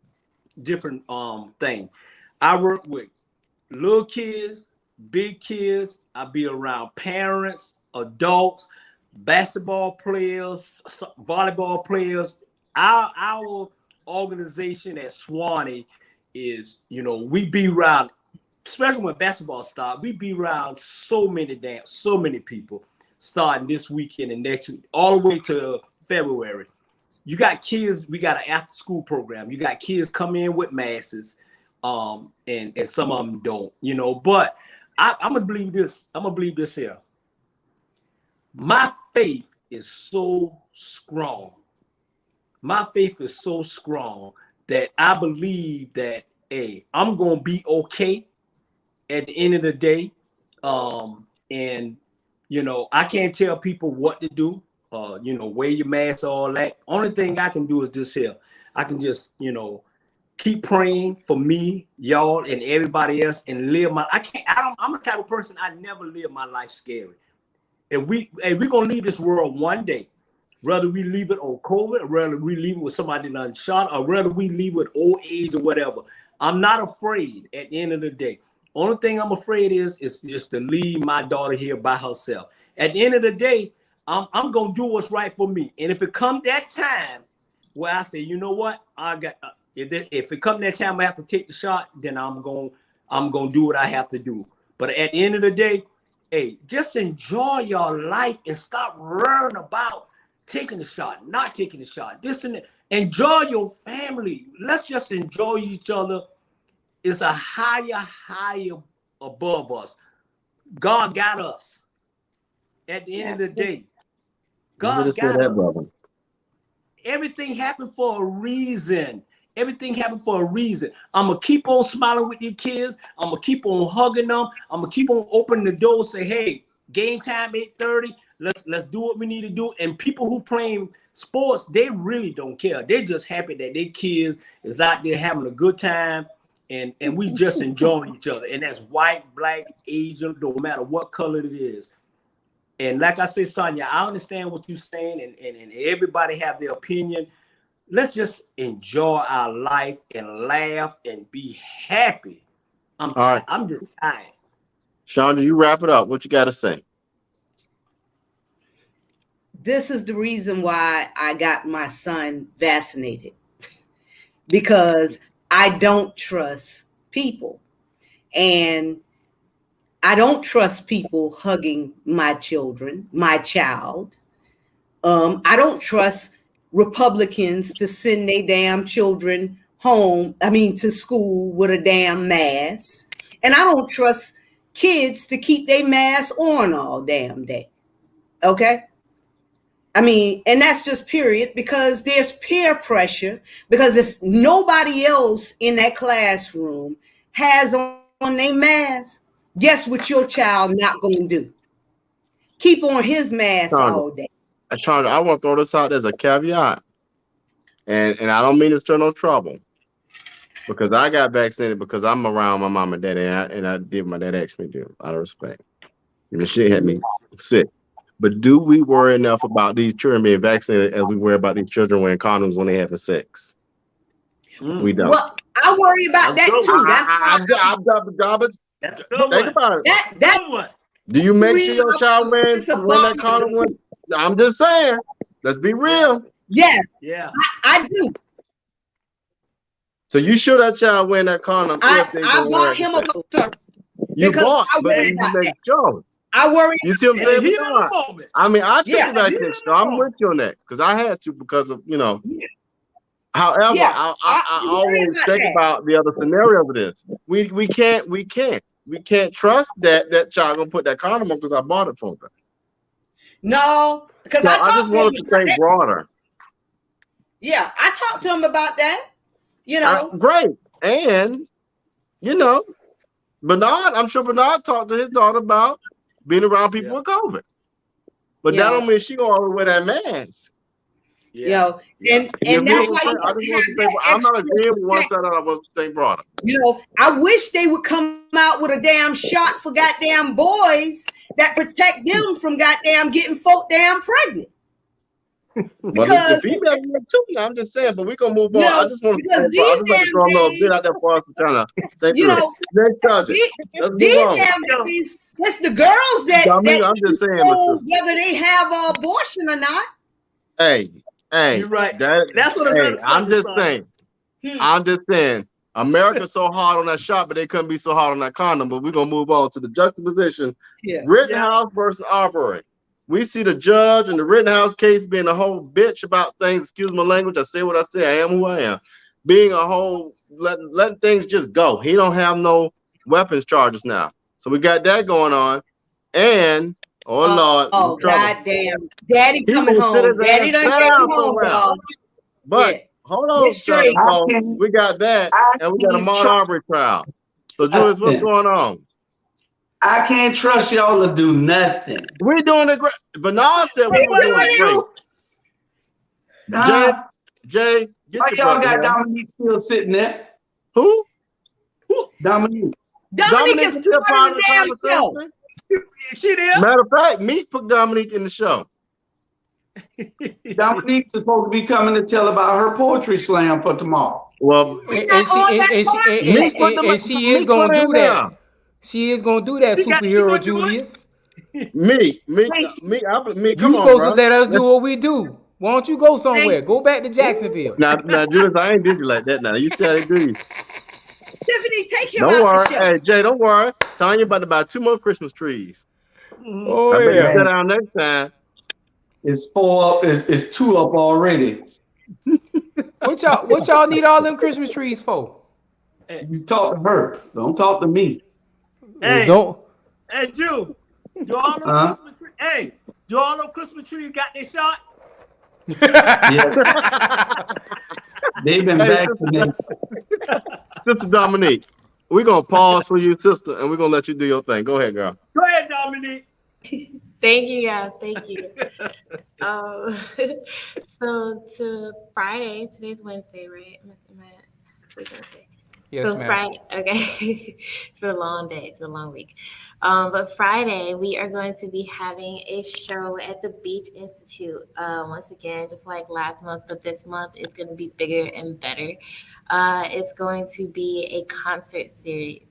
thing. I work with little kids, big kids. I be around parents, adults, basketball players, volleyball players. Our organization at Swanee is, we be around, especially when basketball starts, we be around so many people starting this weekend and next week, all the way to February. You got kids, we got an after school program. You got kids come in with masses, and some of them don't, but I'm gonna believe this. I'm gonna believe this here. My faith is so strong. My faith is so strong that I believe that, hey, I'm gonna be okay at the end of the day. And I can't tell people what to do. Wear your mask, all that. Only thing I can do is this here. I can just, keep praying for me, y'all, and everybody else, and live my. I'm the type of person, I never live my life scary. If we're gonna leave this world one day, whether we leave it on COVID, or whether we leave it with somebody done shot, or whether we leave it with old age or whatever, I'm not afraid at the end of the day. Only thing I'm afraid is just to leave my daughter here by herself. At the end of the day, I'm gonna do what's right for me. And if it comes that time where I say, you know what, if it comes that time I have to take the shot, then I'm gonna do what I have to do. But at the end of the day, hey, just enjoy your life and stop worrying about taking the shot, not taking the shot. This and that. Enjoy your family. Let's just enjoy each other. It's a higher above us. God got us. At the end of the day, God got us. Everything happened for a reason. Everything happened for a reason. I'm going to keep on smiling with these kids. I'm going to keep on hugging them. I'm going to keep on opening the door and say, hey, game time 8:30. Let's do what we need to do. And people who playing sports, they really don't care. They're just happy that their kids is out there having a good time, and we just enjoying each other. And that's white, black, Asian, no matter what color it is. And like I said, Sonia, I understand what you're saying, and everybody have their opinion. Let's just enjoy our life and laugh and be happy. I'm just tired. Chandra, you wrap it up. What you got to say? This is the reason why I got my son vaccinated, because I don't trust people, and I don't trust people hugging my child. I don't trust Republicans to send their damn children to school with a damn mask. And I don't trust kids to keep their mask on all damn day. Okay? And that's just period, because there's peer pressure. Because if nobody else in that classroom has on their mask, guess what your child not going to do? Keep on his mask all day. Chandra, I want to throw this out as a caveat. And I don't mean to stir no trouble, because I got vaccinated because I'm around my mom and daddy, and I did what my dad asked me to do out of respect. And the shit had me sick. But do we worry enough about these children being vaccinated as we worry about these children wearing condoms when they having sex? We don't. Well, I worry about that too. I've done the garbage. That's a good Think about it. That's one. Do you make sure your child wearing that condom? I'm just saying. Let's be real. Yes. Yeah. I do. So you sure that child wearing that condom? I bought him a sir. You bought, I but you make sure. I worry. You see what I'm saying? I took Yeah. the vaccine, so I'm with you on that, because I had to, because of Yeah. However, I always think about the other scenario of this. We can't trust that child gonna put that condom on because I bought it for them. No, because I just wanted to think broader. Yeah, I talked to him about that. Great. And Bernard, I'm sure Bernard talked to his daughter about being around people with COVID. But that don't mean she gonna always wear that mask. And that's why I'm not agreeing with one side. I want to think broader. I wish they would come out with a damn shot for goddamn boys that protect them from goddamn getting folk damn pregnant. Well, the female too. I'm just saying, but we're gonna move on. I just want to throw a little bit out there for us to kind of think through. Next subject. These damn babies, it's the girls that I'm just saying, whether they have an abortion or not. Hey, you're right. That's what I'm just saying. I'm just saying. America's so hard on that shot, but they couldn't be so hard on that condom. But we're gonna move on to the juxtaposition. Rittenhouse versus Arbery. We see the judge in the Rittenhouse case being a whole bitch about things. Excuse my language. I say what I say. I am who I am. Being a whole letting things just go. He don't have no weapons charges now. So we got that going on. And Lord, goddamn, Daddy coming home. Daddy done get home, dog. But hold on, we got that, and we got a Ahmaud Arbery trial. So Julius, what's going on? I can't trust y'all to do nothing. We're doing it great. Bernard said we were doing it great. Jay, get why your y'all got Dominique still sitting there? Who? Dominique. Dominique is still part of the damn show. She there? Matter of fact, Meek put Dominique in the show. Dominique's supposed to be coming to tell about her poetry slam for tomorrow. Well, and she is gonna do that. She is gonna do that, superhero Julius. Me, come you on, supposed to let us do what we do. Why don't you go somewhere? Go back to Jacksonville. Now, Julius, I ain't did you like that. Now you said I agree. Tiffany, take him don't out worry. the show. Hey, Jay, don't worry. Tanya about to buy 2 more Christmas trees. Oh I bet you yeah. sit down next time. It's 4 up. It's 2 up already. What y'all need all them Christmas trees for? You talk to her. Don't talk to me. Hey, don't. Hey, Drew. Do all those Christmas trees? Hey, do all those Christmas trees got their shot? Yeah. They've been vaccinated. Sister Dominique, we're gonna pause for you, sister, and we're gonna let you do your thing. Go ahead, girl. Go ahead, Dominique. Thank you, guys. Thank you. Um, so to Friday, today's Wednesday, right? Today's Wednesday. Yes, So ma'am. Friday, okay. It's been a long day. It's been a long week. But Friday, we are going to be having a show at the Beach Institute. Once again, just like last month, but this month is going to be bigger and better. It's going to be a concert series.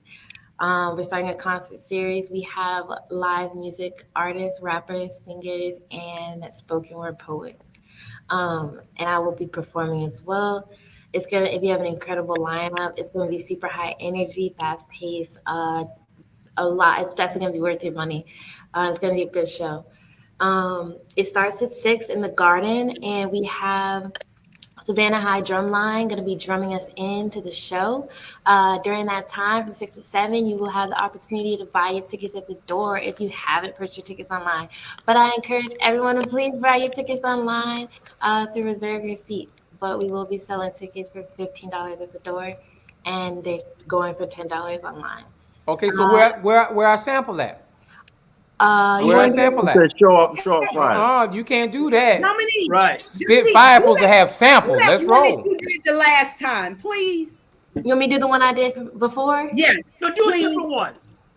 We're starting a concert series. We have live music artists, rappers, singers, and spoken word poets. And I will be performing as well. If you have an incredible lineup, it's gonna be super high energy, fast paced, a lot. It's definitely gonna be worth your money. It's gonna be a good show. It starts at 6 in the garden, and we have Savannah High Drumline going to be drumming us into the show. During that time, from 6 to 7, you will have the opportunity to buy your tickets at the door if you haven't purchased your tickets online. But I encourage everyone to please buy your tickets online to reserve your seats. But we will be selling tickets for $15 at the door, and they're going for $10 online. Okay, so where I sample at? You Where I want to sample You at? said show up Friday. You can't do that. Dominique, Right. Spitfire supposed to have sample. do that Let's one that roll. you did the last time, please. You want me to do the one I did before? Yeah, No, do please. a different one.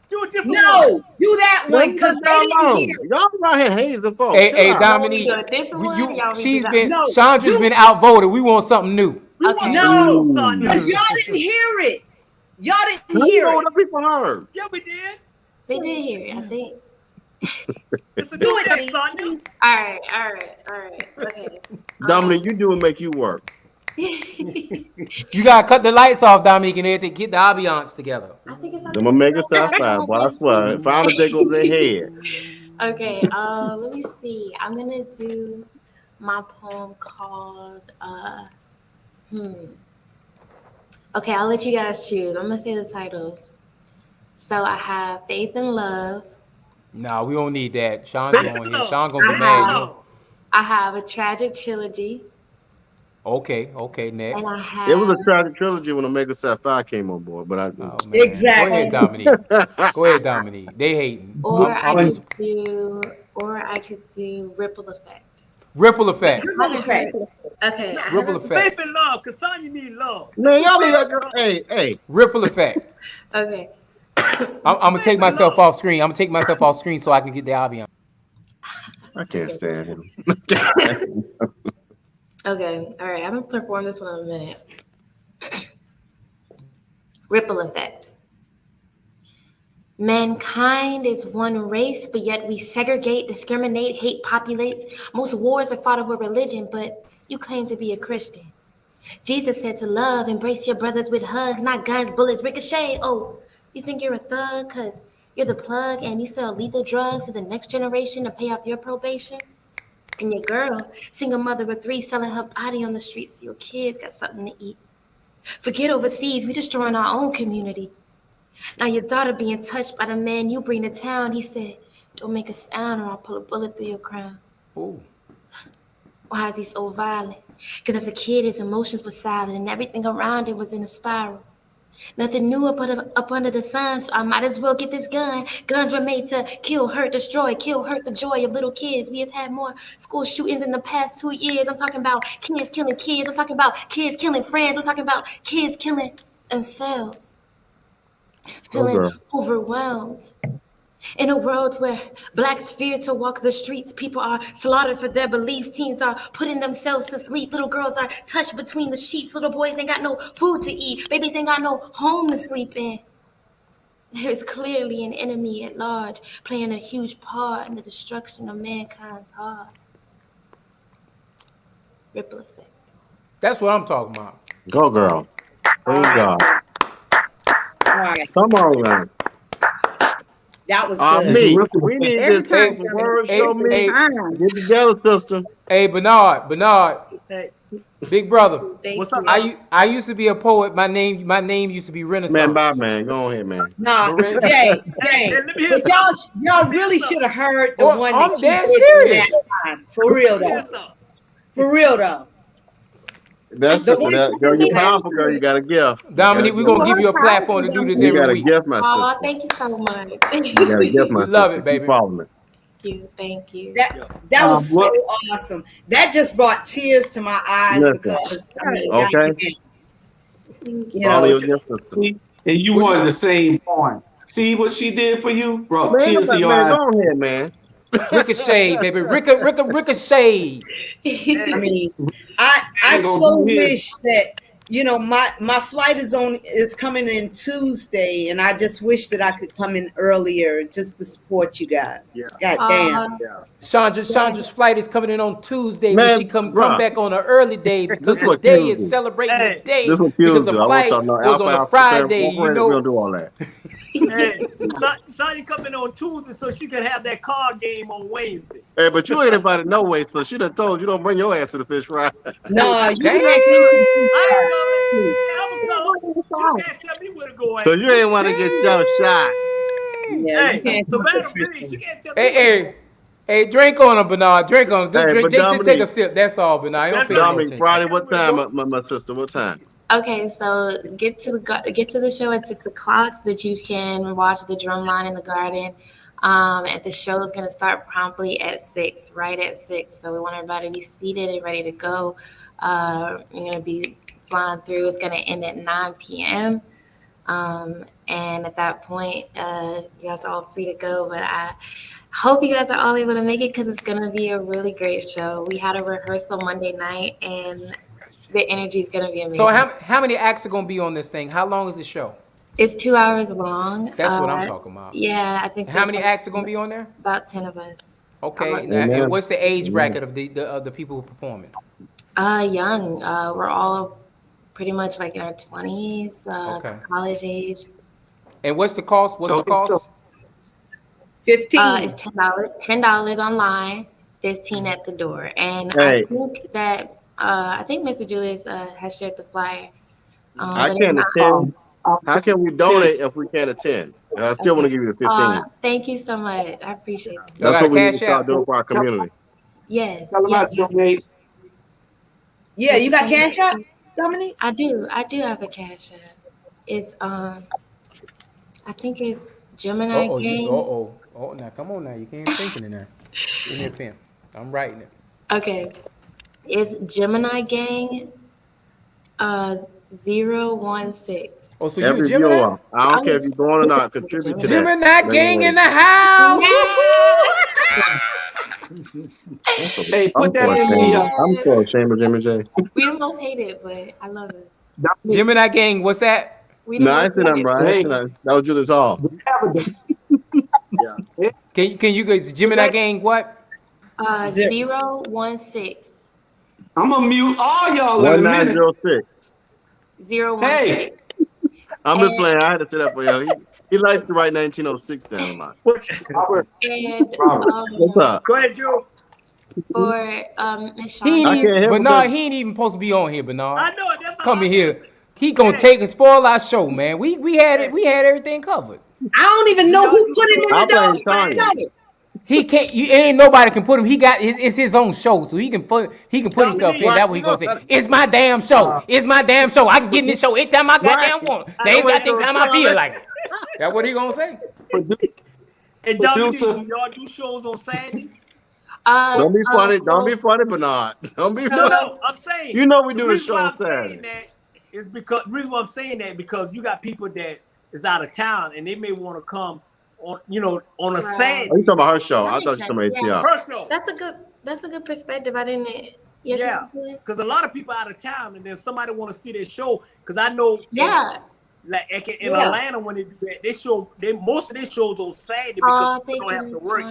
Do a different one. No, do that one because they didn't y'all hear. out here hazing folks. Hey, Chill hey, out. Dominique, Do a different one? Y'all want me to she's do that? been, No, Chandra's you- been outvoted. We want something new. We Okay. want No, something, because son. y'all didn't hear it. Y'all didn't You hear know it. what the people heard. Yeah, we did. They did hear it, I think. It's a Do new it, day, Sonya. please. All right. Okay. Dominic, you do and make you work. You gotta cut the lights off, Dominique, and everything. Get the ambiance together. I think if I I'm gonna make it stop I five. won't Boy, be I able to swear. see. Finally, they go over their head. Okay, let me see. I'm gonna do my poem called Okay, I'll let you guys choose. I'm gonna say the titles. So I have Faith and Love. Nah, we don't need that. Chandra Faith on and here. love. Sean gonna be Faith mad. and You love. I have a Tragic Trilogy. Okay, next. And I have It was a tragic trilogy when Omega Sapphire came on board, but I Oh, man. Exactly. Go ahead, Dominique. Go ahead, Dominique. They hating. or I'm I just could do Ripple Effect. ripple effect. Ripple effect. Okay. No, Ripple effect. Faith and love, because Sonya need love. Man, y'all leave Faith that and girl. love. Hey. Ripple effect. Okay. I'm gonna take myself off screen. I'm gonna take myself off screen so I can get the ambiance. I can't stand him. Okay. All right. I'm gonna perform this one in a minute. Ripple Effect. Mankind is one race, but yet we segregate, discriminate, hate populates. Most wars are fought over religion, but you claim to be a Christian. Jesus said to love, embrace your brothers with hugs, not guns, bullets, ricochet. Oh, you think you're a thug because you're the plug and you sell lethal drugs to the next generation to pay off your probation? And your girl, single mother of 3, selling her body on the streets so your kids got something to eat. Forget overseas, we destroying our own community. Now your daughter being touched by the man you bring to town, he said, don't make a sound or I'll pull a bullet through your crown. Ooh. Why is he so violent? Because as a kid, his emotions were silent and everything around him was in a spiral. Nothing new up under the sun, so I might as well get this gun. Guns were made to kill, hurt, destroy, kill, hurt the joy of little kids. We have had more school shootings in the past 2 years. I'm talking about kids killing kids. I'm talking about kids killing friends. I'm talking about kids killing themselves. Feeling overwhelmed. In a world where blacks fear to walk the streets, people are slaughtered for their beliefs, teens are putting themselves to sleep, little girls are touched between the sheets, little boys ain't got no food to eat, babies ain't got no home to sleep in. There is clearly an enemy at large playing a huge part in the destruction of mankind's heart. Ripple effect. That's what I'm talking about. Go, girl. Praise God. All right. Come on, man. That was good. Me. We need Every this time, word. Show me. Hey, Get together, sister. hey, Bernard, Hey, big brother. Thank what's you. up? I used to be a poet. My name used to be Renaissance. Man, bye, man. Go ahead, man. Nah, Lorenz- Jay, Hey, let me hear but something. y'all really should have heard the Oh, one I'm that you dead did serious. last time. For real Let me hear though. something. For real though. That's The that, one girl. you You powerful, girl. You got a gift. Dominique, we're gonna give you a platform to do this You every got a week. gift, my Oh, sister. thank you so much. You got a gift, my We love sister. it, baby. Keep following it. Thank you. That was so awesome. That just brought tears to my eyes because I mean, okay. And you wanted the same point. See what she did for you? Brought Man, tears to your man, eyes. go ahead, man. Ricochet, baby. Ricochet. I mean, I so wish that my flight is coming in Tuesday, and I just wish that I could come in earlier just to support you guys. Yeah. God damn. Yeah. Chandra's flight is coming in on Tuesday. Man, when she come back on an early day because the day is celebrating the day this because the flight was on a Friday. We don't do all that. Hey, Sonya coming on Tuesday so she can have that card game on Wednesday. Hey, but you ain't invited no way, so she done told you don't bring your ass to the fish fry. No, you I ain't coming. You can't tell me where to go at. So you ain't want to get your shot. Yeah, hey, Savannah Billy, she can't tell me. Hey, drink on him, Bernard. Drink on him. Just take a sip. That's all, Bernard. Dominique, Friday, what time, my sister? What time? Okay, so get to the show at 6 o'clock so that you can watch the drum line in the garden. And the show is gonna start promptly at 6, right at 6. So we want everybody to be seated and ready to go. You're gonna be flying through. It's gonna end at 9 p.m. And at that point, you guys are all free to go. But I hope you guys are all able to make it because it's gonna be a really great show. We had a rehearsal Monday night, and the energy is gonna be amazing. So how many acts are gonna be on this thing? How long is the show? It's 2 hours long. That's what I'm talking about. Yeah, I think. How many acts are gonna be on there? About 10 of us. Okay, and what's the age bracket of the people who are performing? Young. We're all pretty much like in our 20s, college age. And what's the cost? What's the cost? $15. It's $10 online, $15 at the door. And Hey. I think Mr. Julius has shared the flyer. I can't attend. How can we donate if we can't attend? I still want to give you the 15. Thank you so much. I appreciate it. That's what we need to start doing for our community. Yes. Yeah, you got Cash App, Dominique? I do have a Cash App. It's I think it's Gemini Gang. Now come on now, you can't think in there. Give me a pen. I'm writing it. Okay. It's Gemini Gang 016. Oh, so you're a Gemini? I don't care if you're going or not, contribute to that. Gemini Gang in the house. Hey, put that in me. I'm so ashamed of Jimmy J. We don't most hate it, but I love it. Gemini Gang, what's that? No, I said nothing, Brian. That was Julius Hall. Yeah. Can you go Gemini Gang what? 016. I'm gonna mute all y'all in a minute. 1906. 016. Hey. I'm just playing. I had to say that for you. He likes to write 1906 down a lot. And What's up? Go ahead, Joe. For Miss Shawn. Bernard, he ain't even supposed to be on here, Bernard. I know it. Come in here. He gonna take and spoil our show, man. We had everything covered. I don't even know who put him in the dog. He can't. Ain't nobody can put him. It's his own show, so he can put himself in. That's what he gonna say. It's my damn show. It's my damn show. I can get in this show anytime I goddamn want. They ain't got the time I feel like it. That's what he gonna say. And Dominique, do y'all do shows on Saturdays? Don't be funny. Don't be funny, Bernard. Don't be funny. No. I'm saying. You know we do the show on Saturday. The reason why I'm saying that because you got people that is out of town and they may want to come on, on a Saturday. Oh, you talking about her show? I thought you were talking about her show. That's a good perspective. I didn't. Yeah, because a lot of people out of town, and then somebody want to see their show. Because I know. Yeah. Like in Atlanta, when they do that, most of their shows on Saturday because they don't have to work.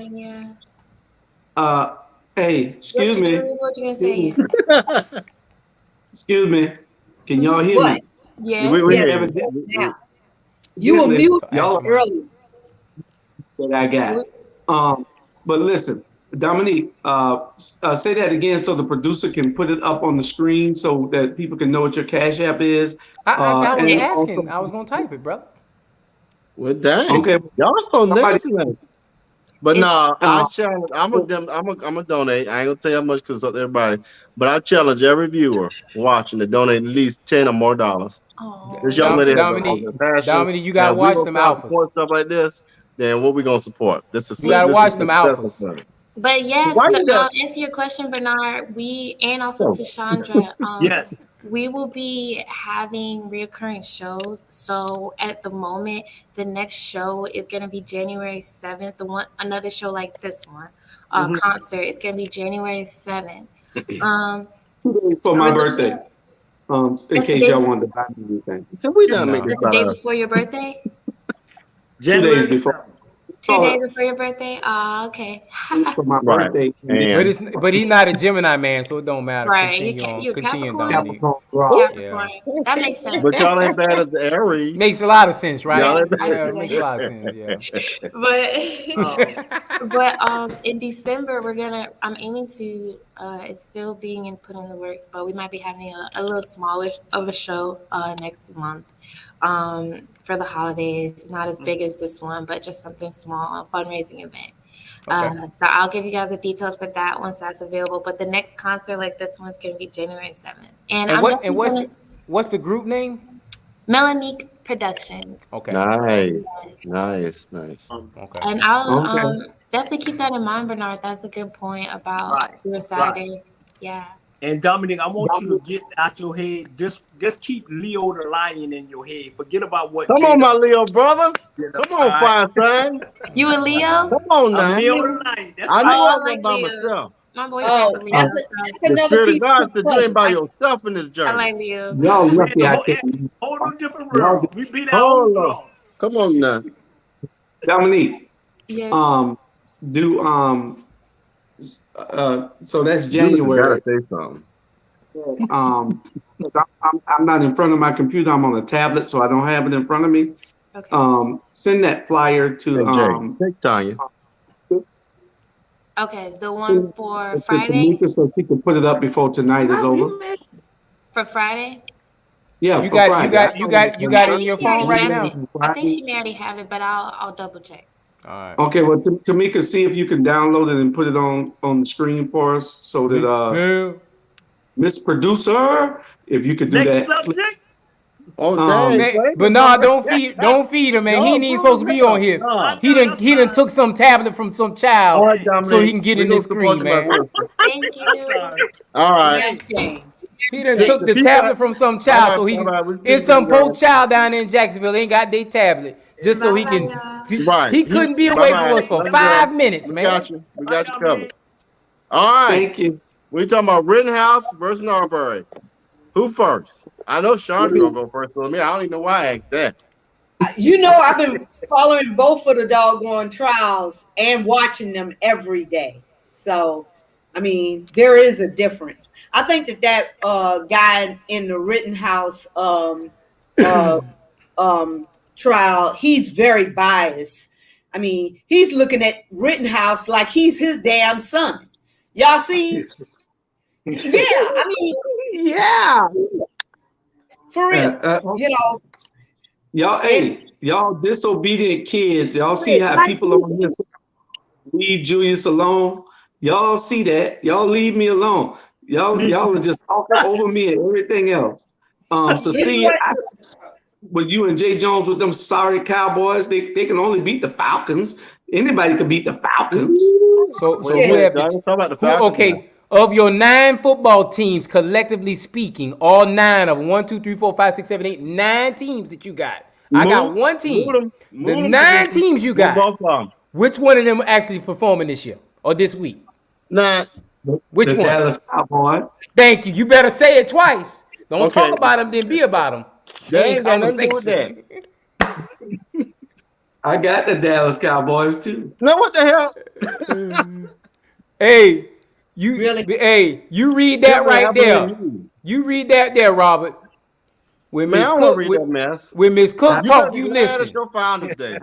Hey, excuse me. What you gonna say? Excuse me. Can y'all hear me? Yeah. You were mute y'all early. That I got. But listen, Dominique, say that again so the producer can put it up on the screen so that people can know what your Cash App is. I was asking. I was gonna type it, brother. Well, dang. Okay. Y'all so nice. But no, I challenge. I'm gonna donate. I ain't gonna tell you how much because everybody. But I challenge every viewer watching to donate at least $10 or more. Oh. This young lady Dominique, you gotta watch them alphas. Stuff like this. then what we gonna support? This is You gotta this watch is them successful alphas. study. But yes, Why to you got? answer your question, Bernard, and also Oh. to Chandra, Yes. we will be having reoccurring shows. So at the moment, the next show is going to be January 7th. Another show like this one, concert, is going to be January 7th. 2 days for my birthday. In case y'all wanted to buy me anything. Can we not No. make this That's the day about us? before your birthday? 2 January days before. 2 days before your birthday? Oh, okay. For my Right. birthday. And But he's not a Gemini man, so it don't matter. Right. Continue, Capricorn? Dominique. Capricorn rock. Capricorn. That makes sense. but y'all ain't bad as the Aries. Makes a lot of sense, right? Y'all ain't I Yeah, see it makes that. a lot of sense. Yeah. But in December I'm aiming to it's still being put in the works, but we might be having a little smaller of a show next month for the holidays. Not as big as this one, but just something small, a fundraising event. Okay. So I'll give you guys the details for that once that's available. But the next concert like this one's going to be January 7th. And I'm definitely what's the group name? Melanique Productions. Okay. Nice. Okay. And I'll definitely keep that in mind, Bernard. That's a good point about your Saturday. Right. Yeah. And Dominic, I want you to get out your head. Just keep Leo the Lion in your head. Forget about what. Come on, Jada my was Leo brother. saying. Come on, fine son. You a Leo? Come on now. I'm Leo the Lion. That's I right. know I I was like by Leos. myself. My boyfriend's a Leo. that's The another Spirit of piece God of said you ain't by puzzle. yourself in this I journey. like Leos. Y'all We're in lucky the I can't. whole new different world. We beat our Hold own on. draw. Come on now. Dominique, Yes. So that's You January. gotta say something. 'Cause I'm not in front of my computer. I'm on a tablet, so I don't have it in front of me. Okay. Send that flyer Hey, to Jay, take Tanya. Okay. The one for to Friday. Tamika so she can put it up before tonight is over. For Friday. Yeah, You for got Friday. you got it in your phone right now. I think she may already have it, but I'll double check. All right. Okay, well, Tamika, see if you can download it and put it on the screen for us, so that Hell. Miss Producer, if you could do Next that. subject. Oh, dang. Man, Bernard, don't feed him, man. He ain't even supposed to be on here. No. He done took some tablet from some child All right, Dominic. so he can get we in gonna this screen, support you, my man. sister. Thank you. All right. Hey, He done See, took the people- tablet from some child so he all right, we it's see some you, poor girl. child down there in Jacksonville ain't got their tablet just so he can. Right. He couldn't be away from Bye-bye. us for Love you, 5 girl. minutes, We man. got you. We got you Bye, covered. Dominic. All right. Thank you. We talking about Rittenhouse versus Arbery. Who first? I know Chandra gonna go first with me. I don't even know why I asked that. You know, I've been following both of the doggone trials and watching them every day. So, I mean, there is a difference. I think that guy in the Rittenhouse trial, he's very biased. I mean, he's looking at Rittenhouse like he's his damn son. Y'all see? Yeah, I mean, Yeah. for real. You know, Y'all disobedient kids. Y'all see how people on here leave Julius alone? Y'all see that? Y'all leave me alone. Y'all are just talking over me and everything else. Cecilia, with you and Jay Jones with them sorry Cowboys, they can only beat the Falcons. Anybody could beat the Falcons. So Wait, who have Johnny, to, talk about the who, Falcons okay, of your 9 football teams collectively speaking, all 9 of them, 1, 2, 3, 4, 5, 6, 7, 8, 9 teams that you got. I got one team. The 9 teams you got. Which one of them actually performing this year or this week? Which one? Dallas Cowboys. Thank you. You better say it twice. Don't talk about them, then be about them. Same conversation. I got the Dallas Cowboys too. No, what the hell? Hey, you read that right there. You read that there, Robert. When Miss Cook, when Miss Cook talk, you listen. Your Founders Day.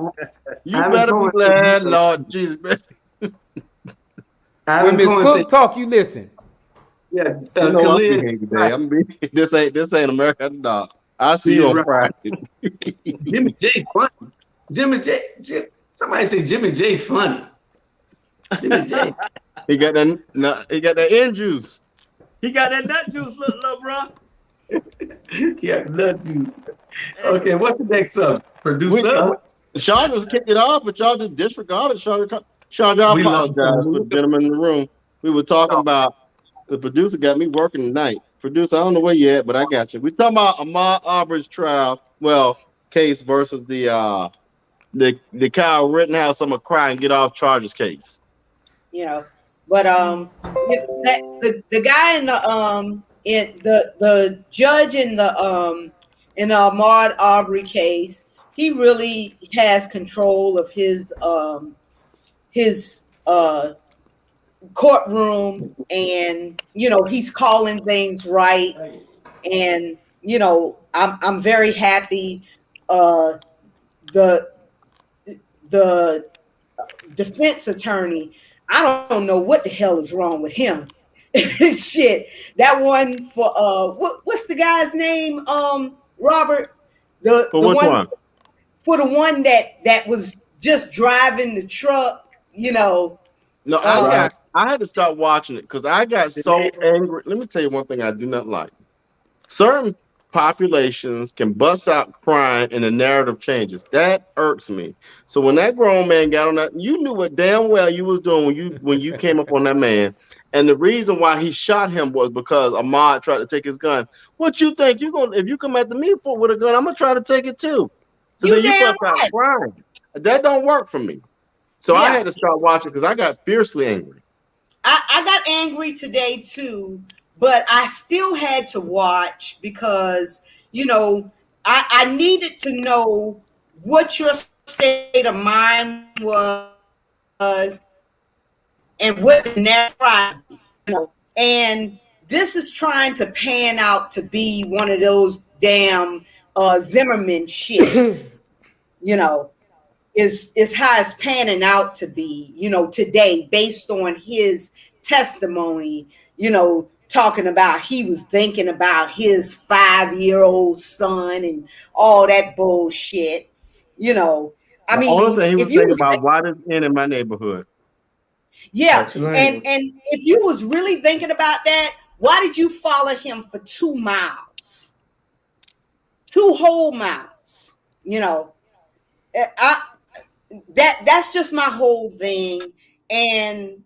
You better be glad, Lord Jesus. When Miss Cook talk, you listen. Yeah, this ain't American dog. I see you on Friday. Jimmy J funny. Jimmy J. Somebody say Jimmy J funny. Jimmy J. He got that end juice. He got that nut juice, little bro. Yeah, nut juice. Okay, what's the next subject? Producer. Sean just kicked it off, but y'all just disregarded Sean. Sean, I We love apologize for the gentleman in the room. We were talking about the producer got me working tonight. Producer, I don't know where you at, but I got you. We talking about Ahmaud Arbery's trial, case versus the Kyle Rittenhouse I'm gonna cry and get off charges case. But the guy the judge in the Ahmaud Arbery case, he really has control of his courtroom, and he's calling things right, and I'm very happy. The defense attorney, I don't know what the hell is wrong with him. Shit, that one for what's the guy's name? Robert, the one for the one that was just driving the truck. No, I had to start watching it because I got so angry. Let me tell you one thing I do not like. Certain populations can bust out crying and the narrative changes. That irks me. So when that grown man got on that, you knew what damn well you was doing when you came up on that man. And the reason why he shot him was because Ahmaud tried to take his gun. What you think if you come after me with a gun, I'm gonna try to take it too. So then you bust out crying. That don't work for me. So I had to start watching because I got fiercely angry. I got angry today too, but I still had to watch because, I needed to know what your state of mind was and what the narrative, and this is trying to pan out to be one of those damn Zimmerman shits, is how it's panning out to be, today, based on his testimony, talking about he was thinking about his 5-year-old son and all that bullshit. I mean, only thing he was thinking about why this in my neighborhood. Yeah, and if you was really thinking about that, why did you follow him for 2 miles? 2 whole miles, that's just my whole thing. And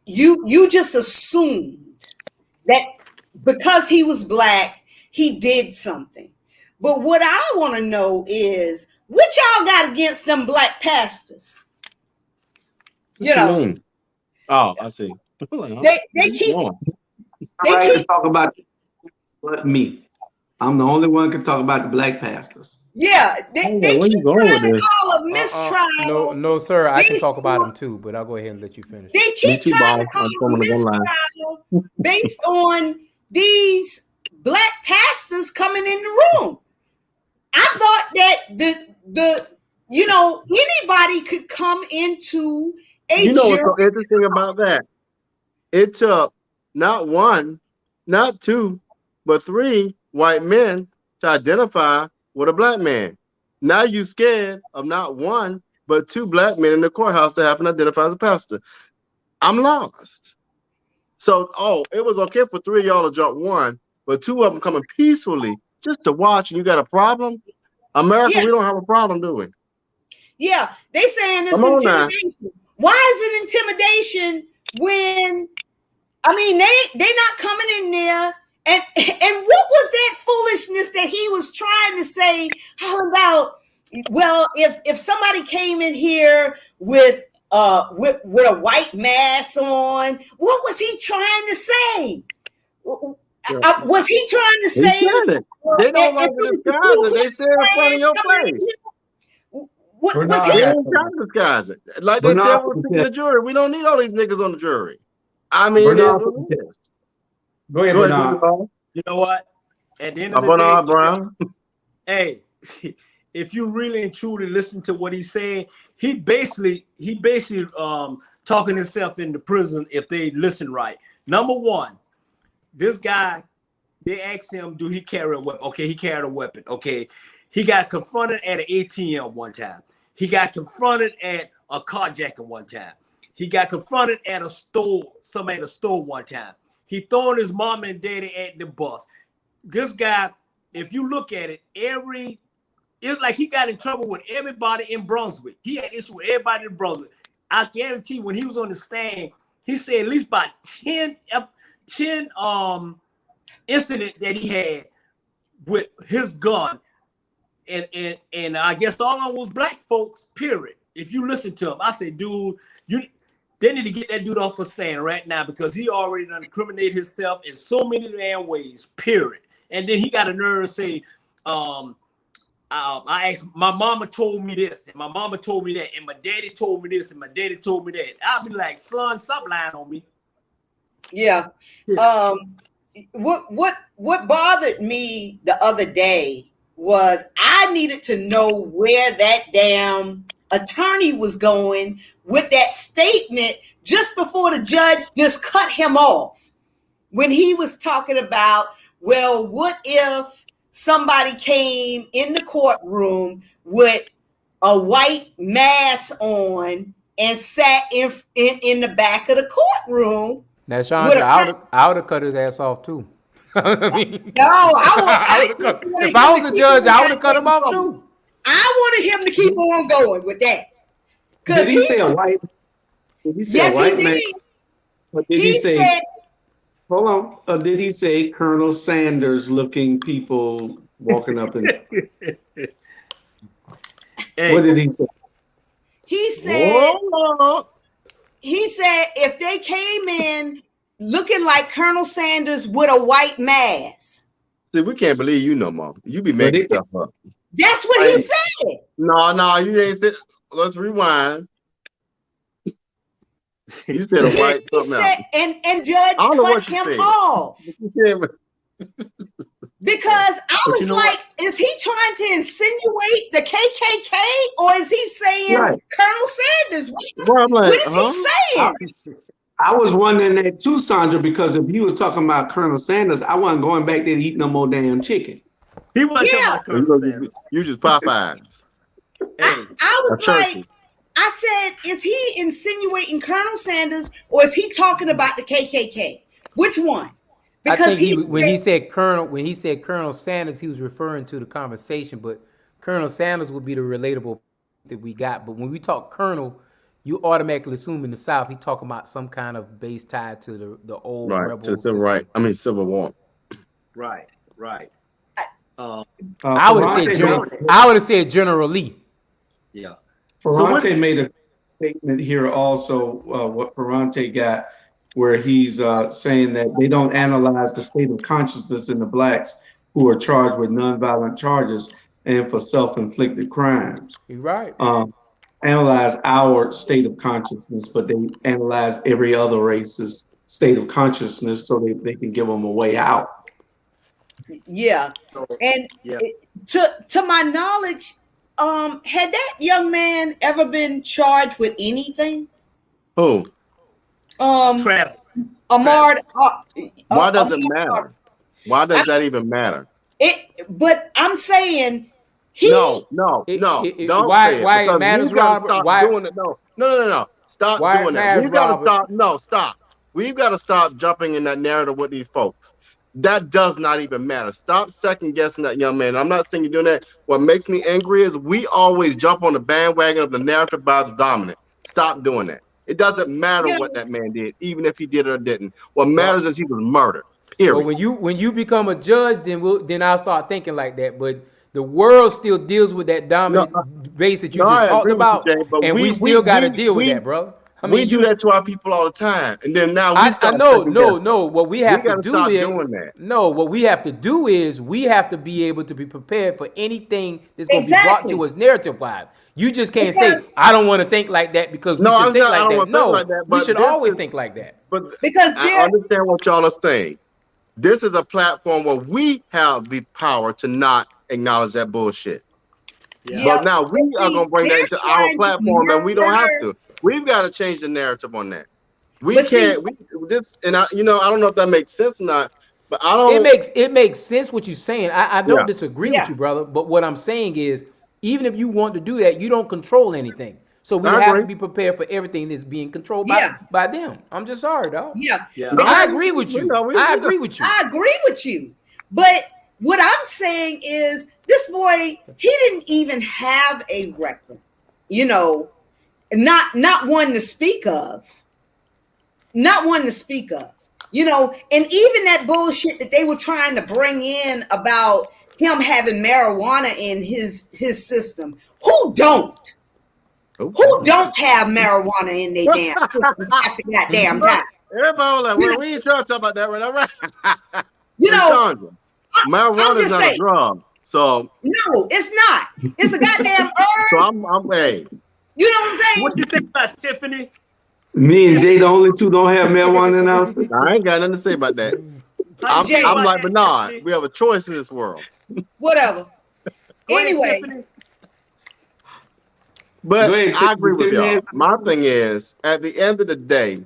you just assumed that because he was black, he did something. But what I want to know is what y'all got against them black pastors? What you mean? Oh, I see. They keep talk about it, but me. I'm the only one who can talk about the black pastors. Yeah, they keep trying to call a mistrial. No, sir. I can talk about them too, but I'll go ahead and let you finish. They keep trying to call a mistrial based on these black pastors coming in the room. I thought that anybody could come into a jury. What's so interesting about that? It took not 1, not 2, but 3 white men to identify with a black man. Now you scared of not 1, but 2 black men in the courthouse that happen to identify as a pastor. I'm lost. So, it was okay for 3 of y'all to jump 1, but 2 of them coming peacefully just to watch, and you got a problem? America, we don't have a problem, do we? Yeah, they saying it's intimidation. Why is it intimidation when, they not coming in there? And what was that foolishness that he was trying to say about? Well, if somebody came in here with a white mask on, what was he trying to say? Was he trying to say? They don't like to disguise it. They say it in front of your face. Was he trying to disguise it? Like they said with the jury, we don't need all these niggas on the jury. Go ahead, Bernard. You know what? At the end of the day, hey, if you really and truly listen to what he's saying, he basically talking himself into prison if they listen right. Number one, this guy, they asked him, do he carry a weapon? Okay, he carried a weapon. Okay, he got confronted at an ATM one time. He got confronted at a carjacking one time. He got confronted at a store, somebody at a store one time. He throwing his mom and daddy at the bus. This guy, if you look at it, every it's like he got in trouble with everybody in Brunswick. He had issue with everybody in Brunswick. I guarantee when he was on the stand, he said at least about 10 incident that he had with his gun. And I guess all of them was black folks, period. If you listen to him, I said, dude, they need to get that dude off a stand right now because he already done incriminated himself in so many damn ways, period. And then he got a nerve to say, I asked, my mama told me this, and my mama told me that, and my daddy told me this, and my daddy told me that. I'll be like, son, stop lying on me. Yeah. What bothered me the other day was I needed to know where that damn attorney was going with that statement just before the judge just cut him off when he was talking about, well, what if somebody came in the courtroom with a white mask on and sat in the back of the courtroom? Now, Sean, I would have cut his ass off too. I mean, if I was a judge, I would have cut him off too. I wanted him to keep on going with that. Did he say a white? Did he say yes, a white he man? did. Or did he say? Said, hold on. Or did he say Colonel Sanders looking people walking up and? Hey. What did he say? He said. Whoa. He said if they came in looking like Colonel Sanders with a white mask. See, we can't believe you no more. You be making stuff up. That's what he said. No, you ain't said. Let's rewind. You said a white something else. And Judge cut him off. Because I was like, is he trying to insinuate the KKK or is he saying Colonel Sanders? What is he saying? I was wondering that too, Sandra, because if he was talking about Colonel Sanders, I wasn't going back there to eat no more damn chicken. He wasn't talking about Colonel Sanders. You just Popeyes. I was like, I said, is he insinuating Colonel Sanders or is he talking about the KKK? Which one? Because when he said Colonel Sanders, he was referring to the conversation, but Colonel Sanders would be the relatable that we got. But when we talk Colonel, you automatically assume in the South he talking about some kind of base tied to the old rebel system. Civil War. Right. I would have said General Lee. Yeah. Ferrante made a statement here also. What Ferrante got, where he's saying that they don't analyze the state of consciousness in the blacks who are charged with nonviolent charges and for self-inflicted crimes. You're right. Analyze our state of consciousness, but they analyze every other race's state of consciousness so they can give them a way out. Yeah. And to my knowledge, had that young man ever been charged with anything? Who? Travis. Why does it matter? Why does that even matter? But I'm saying no. Don't why say it. Why it matters, Robert? Why doing it? No. Stop doing that. We've got to stop. No, stop. We've got to stop jumping in that narrative with these folks. That does not even matter. Stop second guessing that young man. I'm not saying you're doing that. What makes me angry is we always jump on the bandwagon of the narrative by the dominant. Stop doing that. It doesn't matter what that man did, even if he did it or didn't. What matters is he was murdered. Period. Well, when you become a judge, then I'll start thinking like that. But the world still deals with that dominant base that you just talked about, and we still got to deal with that, brother. I mean, we do that to our people all the time, and then now no. What we have to do what we have to do is we have to be able to be prepared for anything that's going to be brought to us narrative-wise. You just can't say I don't want to think like that because we should think like that. No, we should always think like that. But because I understand what y'all are saying. This is a platform where we have the power to not acknowledge that bullshit. Yeah. But now we are going to bring that to our platform, and we don't have to. We've got to change the narrative on that. I don't know if that makes sense or not, but I don't. It makes sense what you're saying. I don't disagree with you, brother. But what I'm saying is, even if you want to do that, you don't control anything. So we have to be prepared for everything that's being controlled by them. I'm just sorry, dog. Yeah. I agree with you. I agree with you. I agree with you. But what I'm saying is this boy, he didn't even have a record, you know, not one to speak of. Not one to speak of. You know, and even that bullshit that they were trying to bring in about him having marijuana in his system. Who don't? Who don't have marijuana in their damn system at the goddamn time? Everybody like, well, we ain't trying to talk about that right now. You know, Sandra, marijuana is not a drug. So no, it's not. It's a goddamn herb. So I'm hey. You know what I'm saying? What you think about Tiffany? Me and Jay, the only two don't have marijuana in our system. I ain't got nothing to say about that. I'm like Bernard. We have a choice in this world. Whatever. Anyway. But I agree with y'all. My thing is, at the end of the day,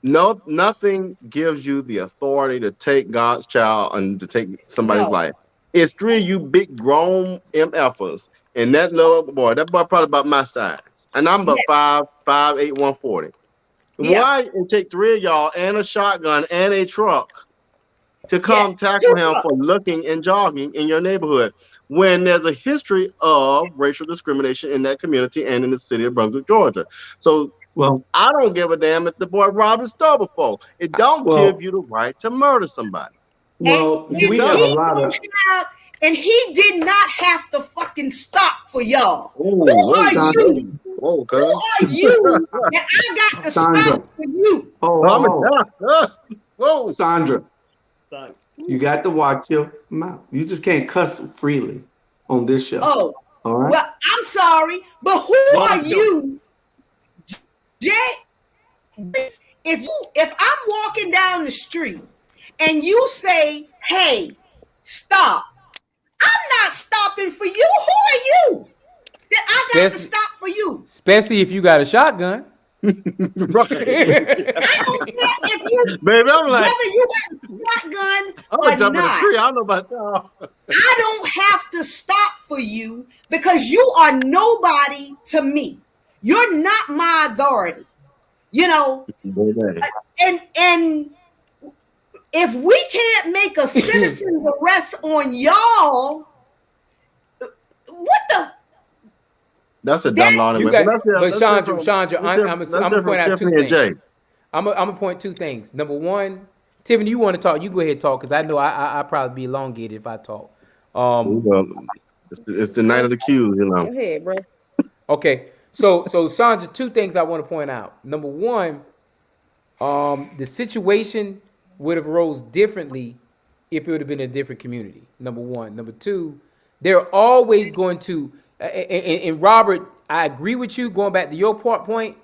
nothing gives you the authority to take God's child and to take somebody's life. It's three of you big grown MFers, and that little boy, probably about my size, and I'm about 5'8", 140. Why it take three of y'all and a shotgun and a truck to come tackle him for looking and jogging in your neighborhood when there's a history of racial discrimination in that community and in the city of Brunswick, Georgia? So, I don't give a damn if the boy robbed a store before. It don't give you the right to murder somebody. Well, we have a lot of... And he did not have to fucking stop for y'all. Who are you? Who are you that I got to stop for you? Sandra, you got to watch your mouth. You just can't cuss freely on this show. Oh, all right. Well, I'm sorry, but who are you, Jay? If I'm walking down the street and you say, "Hey, stop," I'm not stopping for you. Who are you that I got to stop for you? Especially if you got a shotgun. Right. I don't care if you, baby, I'm like, whether you got a shotgun or not. I don't know about that. I don't have to stop for you because you are nobody to me. You're not my authority. You know, and if we can't make a citizen's arrest on y'all, what the? That's a dumb law. But Chandra, I'm going to point out two things. I'm going to point two things. Number one, Tiffany, you want to talk? You go ahead and talk because I know I'll probably be elongated if I talk. It's the night of the Q's, you know. Go ahead, bro. Okay, so Chandra, two things I want to point out. Number one, the situation would have rose differently if it would have been a different community. Number one. Number two, they're always going to, and Robert, I agree with you going back to your point,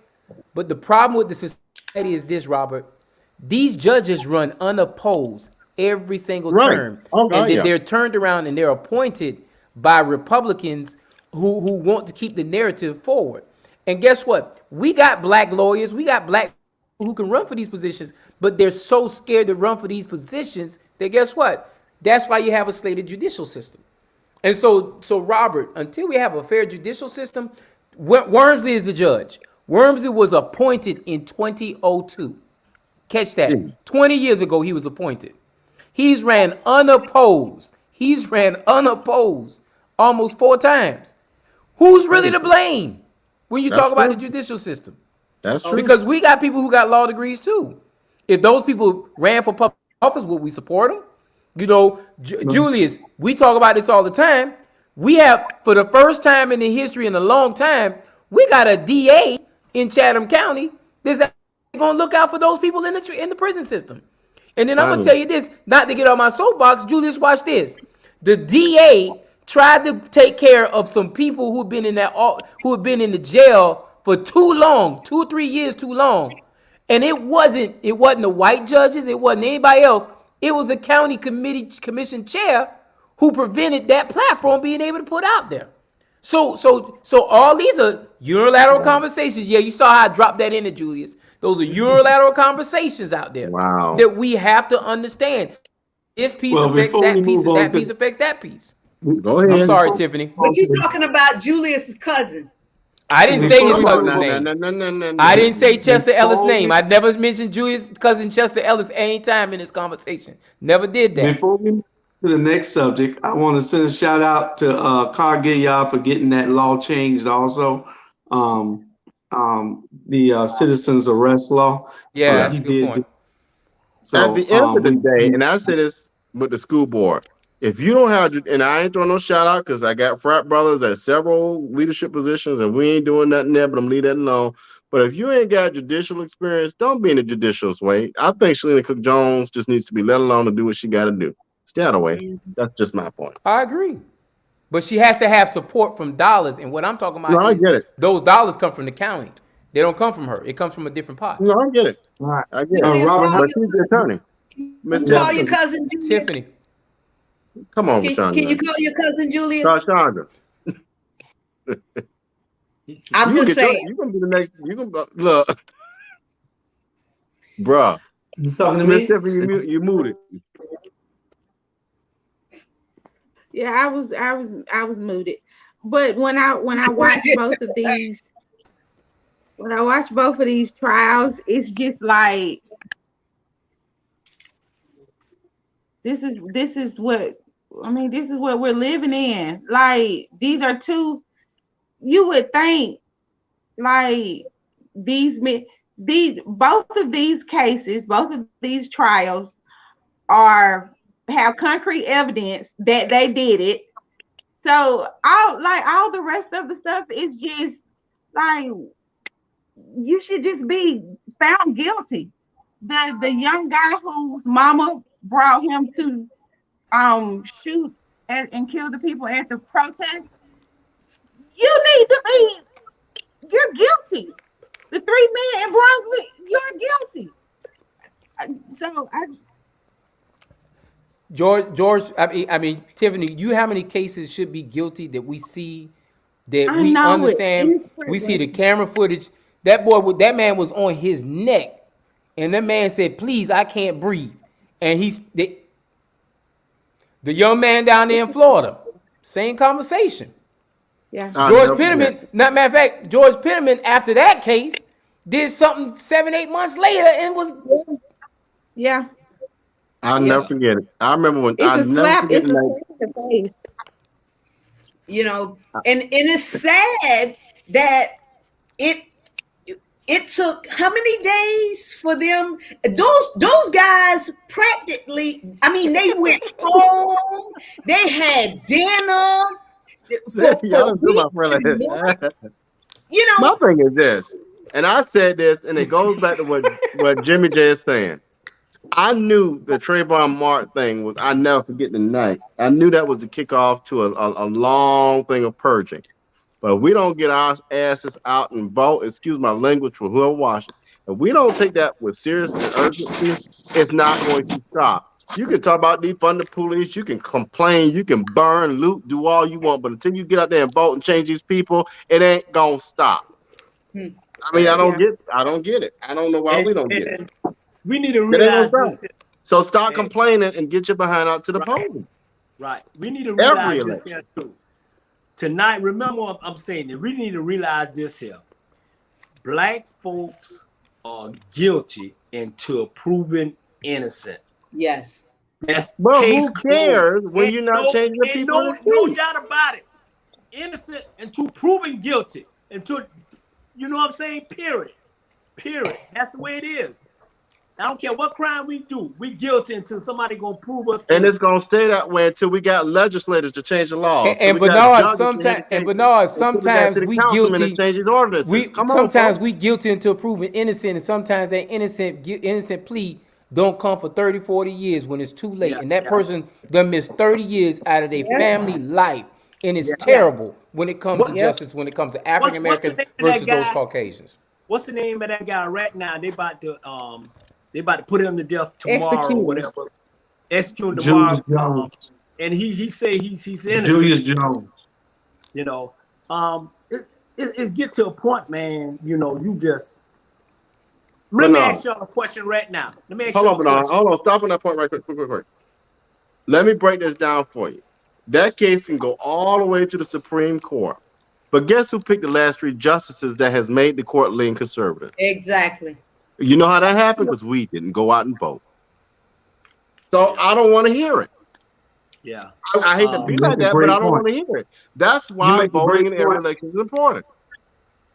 but the problem with the society is this, Robert. These judges run unopposed every single term. And they're turned around and they're appointed by Republicans who want to keep the narrative forward. And guess what? We got black lawyers, we got black who can run for these positions, but they're so scared to run for these positions that guess what? That's why you have a slated judicial system. And so Robert, until we have a fair judicial system, Wormsley is the judge. Wormsley was appointed in 2002. Catch that. 20 years ago, he was appointed. He's ran unopposed almost 4 times. Who's really to blame when you talk about the judicial system? That's true. Because we got people who got law degrees too. If those people ran for public office, would we support them? You know, Julius, we talk about this all the time. We have, for the first time in the history in a long time, we got a DA in Chatham County that's going to look out for those people in the prison system. And then I'm going to tell you this, not to get on my soapbox, Julius, watch this. The DA tried to take care of some people who have been in the jail for too long, 2 or 3 years too long. And it wasn't the white judges, it wasn't anybody else. It was the county commission chair who prevented that platform being able to put out there. So all these are unilateral conversations. Yeah, you saw how I dropped that in it, Julius. Those are unilateral conversations out there that we have to understand. This piece affects that piece, and that piece affects that piece. Go ahead. I'm sorry, Tiffany. But you're talking about Julius's cousin. I didn't say his cousin's name. I didn't say Chester Ellis' name. I never mentioned Julius' cousin Chester Ellis any time in this conversation. Never did that. to the next subject, I want to send a shout out to Cargill for getting that law changed. Also, the citizens arrest law. Yeah, that's He a good did. point. So At the end of the day, we and I say this with the school board, if you don't have, and I ain't throwing no shout out because I got frat brothers at several leadership positions and we ain't doing nothing there, but I'm leave that alone. But if you ain't got judicial experience, don't be in the judicial way. I think Shalina Cook Jones just needs to be let alone to do what she got to do. Stay out of the way. That's just my point. I agree. But she has to have support from dollars. And what I'm talking No, about I is get it. those dollars come from the county. They don't come from her. It comes from a different pot. No, I get it. all right. I get it. Julius, Robert, call But she's the attorney. Miss call your Tiffany. cousin Julius. Tiffany. Come on, Can Rashawn. you call your cousin Julius? Chandra. I'm just saying. You're gonna be the next. You gonna look, bruh. You talking to Miss me? Tiffany, you muted. Yeah, I was muted. But when I watch both of these, when I watch both of these trials, it's just like this is what I mean, this is what we're living in. Like these are two, you would think like these both of these cases, both of these trials have concrete evidence that they did it. So all the rest of the stuff is just like you should just be found guilty. The young guy whose mama brought him to shoot and kill the people at the protest, you're guilty. The 3 men in Brunswick, you're guilty. So George, I mean, Tiffany, you how many cases should be guilty that we see, that we understand? We see the camera footage. That man was on his neck, and that man said, "Please, I can't breathe." And the young man down there in Florida, same conversation. yeah. George Penniman, matter of fact, George Penniman, after that case, did something 7-8 months later and was. Yeah. I'll never forget it. I remember when It's a slap in the face. You know, and it's sad that it took how many days for them? Those guys practically. I mean, they went home. They had dinner. You know, my thing is this, and I said this, and it goes back to what Jimmy J is saying. I knew the Trayvon Martin thing was. I never forget the night. I knew that was the kickoff to a long thing of purging. But if we don't get our asses out and vote, excuse my language for whoever watching, if we don't take that with serious urgency, it's not going to stop. You can talk about defund the police, you can complain, you can burn, loot, do all you want, but until you get out there and vote and change these people, it ain't gonna stop. I mean, I don't get it. I don't know why we don't get it. We need to realize this. So stop complaining and get your behind out to the podium. Right. We need to realize this here too. Tonight, remember what I'm saying, that we need to realize this here. Black folks are guilty until proven innocent. yes. That's But case who cares closed. when you're not changing the people? No doubt about it. Innocent until proven guilty. Until, you know what I'm saying? Period. That's the way it is. I don't care what crime we do. We guilty until somebody gonna prove us. And it's gonna stay that way until we got legislators to change the laws. And Bernard, sometimes we guilty. Sometimes we guilty until proven innocent, and sometimes that innocent plea don't come for 30, 40 years when it's too late. And that person done missed 30 years out of their family life. And it's terrible when it comes to justice, when it comes to African Americans versus those Caucasians. What's the name of that guy right now? They about to put him to death tomorrow or whatever. Execute tomorrow. And he say he's innocent. Julius Jones. You know, it's get to a point, man. You know, you just. Let me ask y'all a question right now. Hold on. Stop on that point right quick. Let me break this down for you. That case can go all the way to the Supreme Court. But guess who picked the last 3 justices that has made the court lean conservative? Exactly. You know how that happened? Because we didn't go out and vote. So I don't want to hear it. Yeah. I hate to be You like make a that, but great I don't point. want to hear it. That's You why make a voting great in every point. election is important.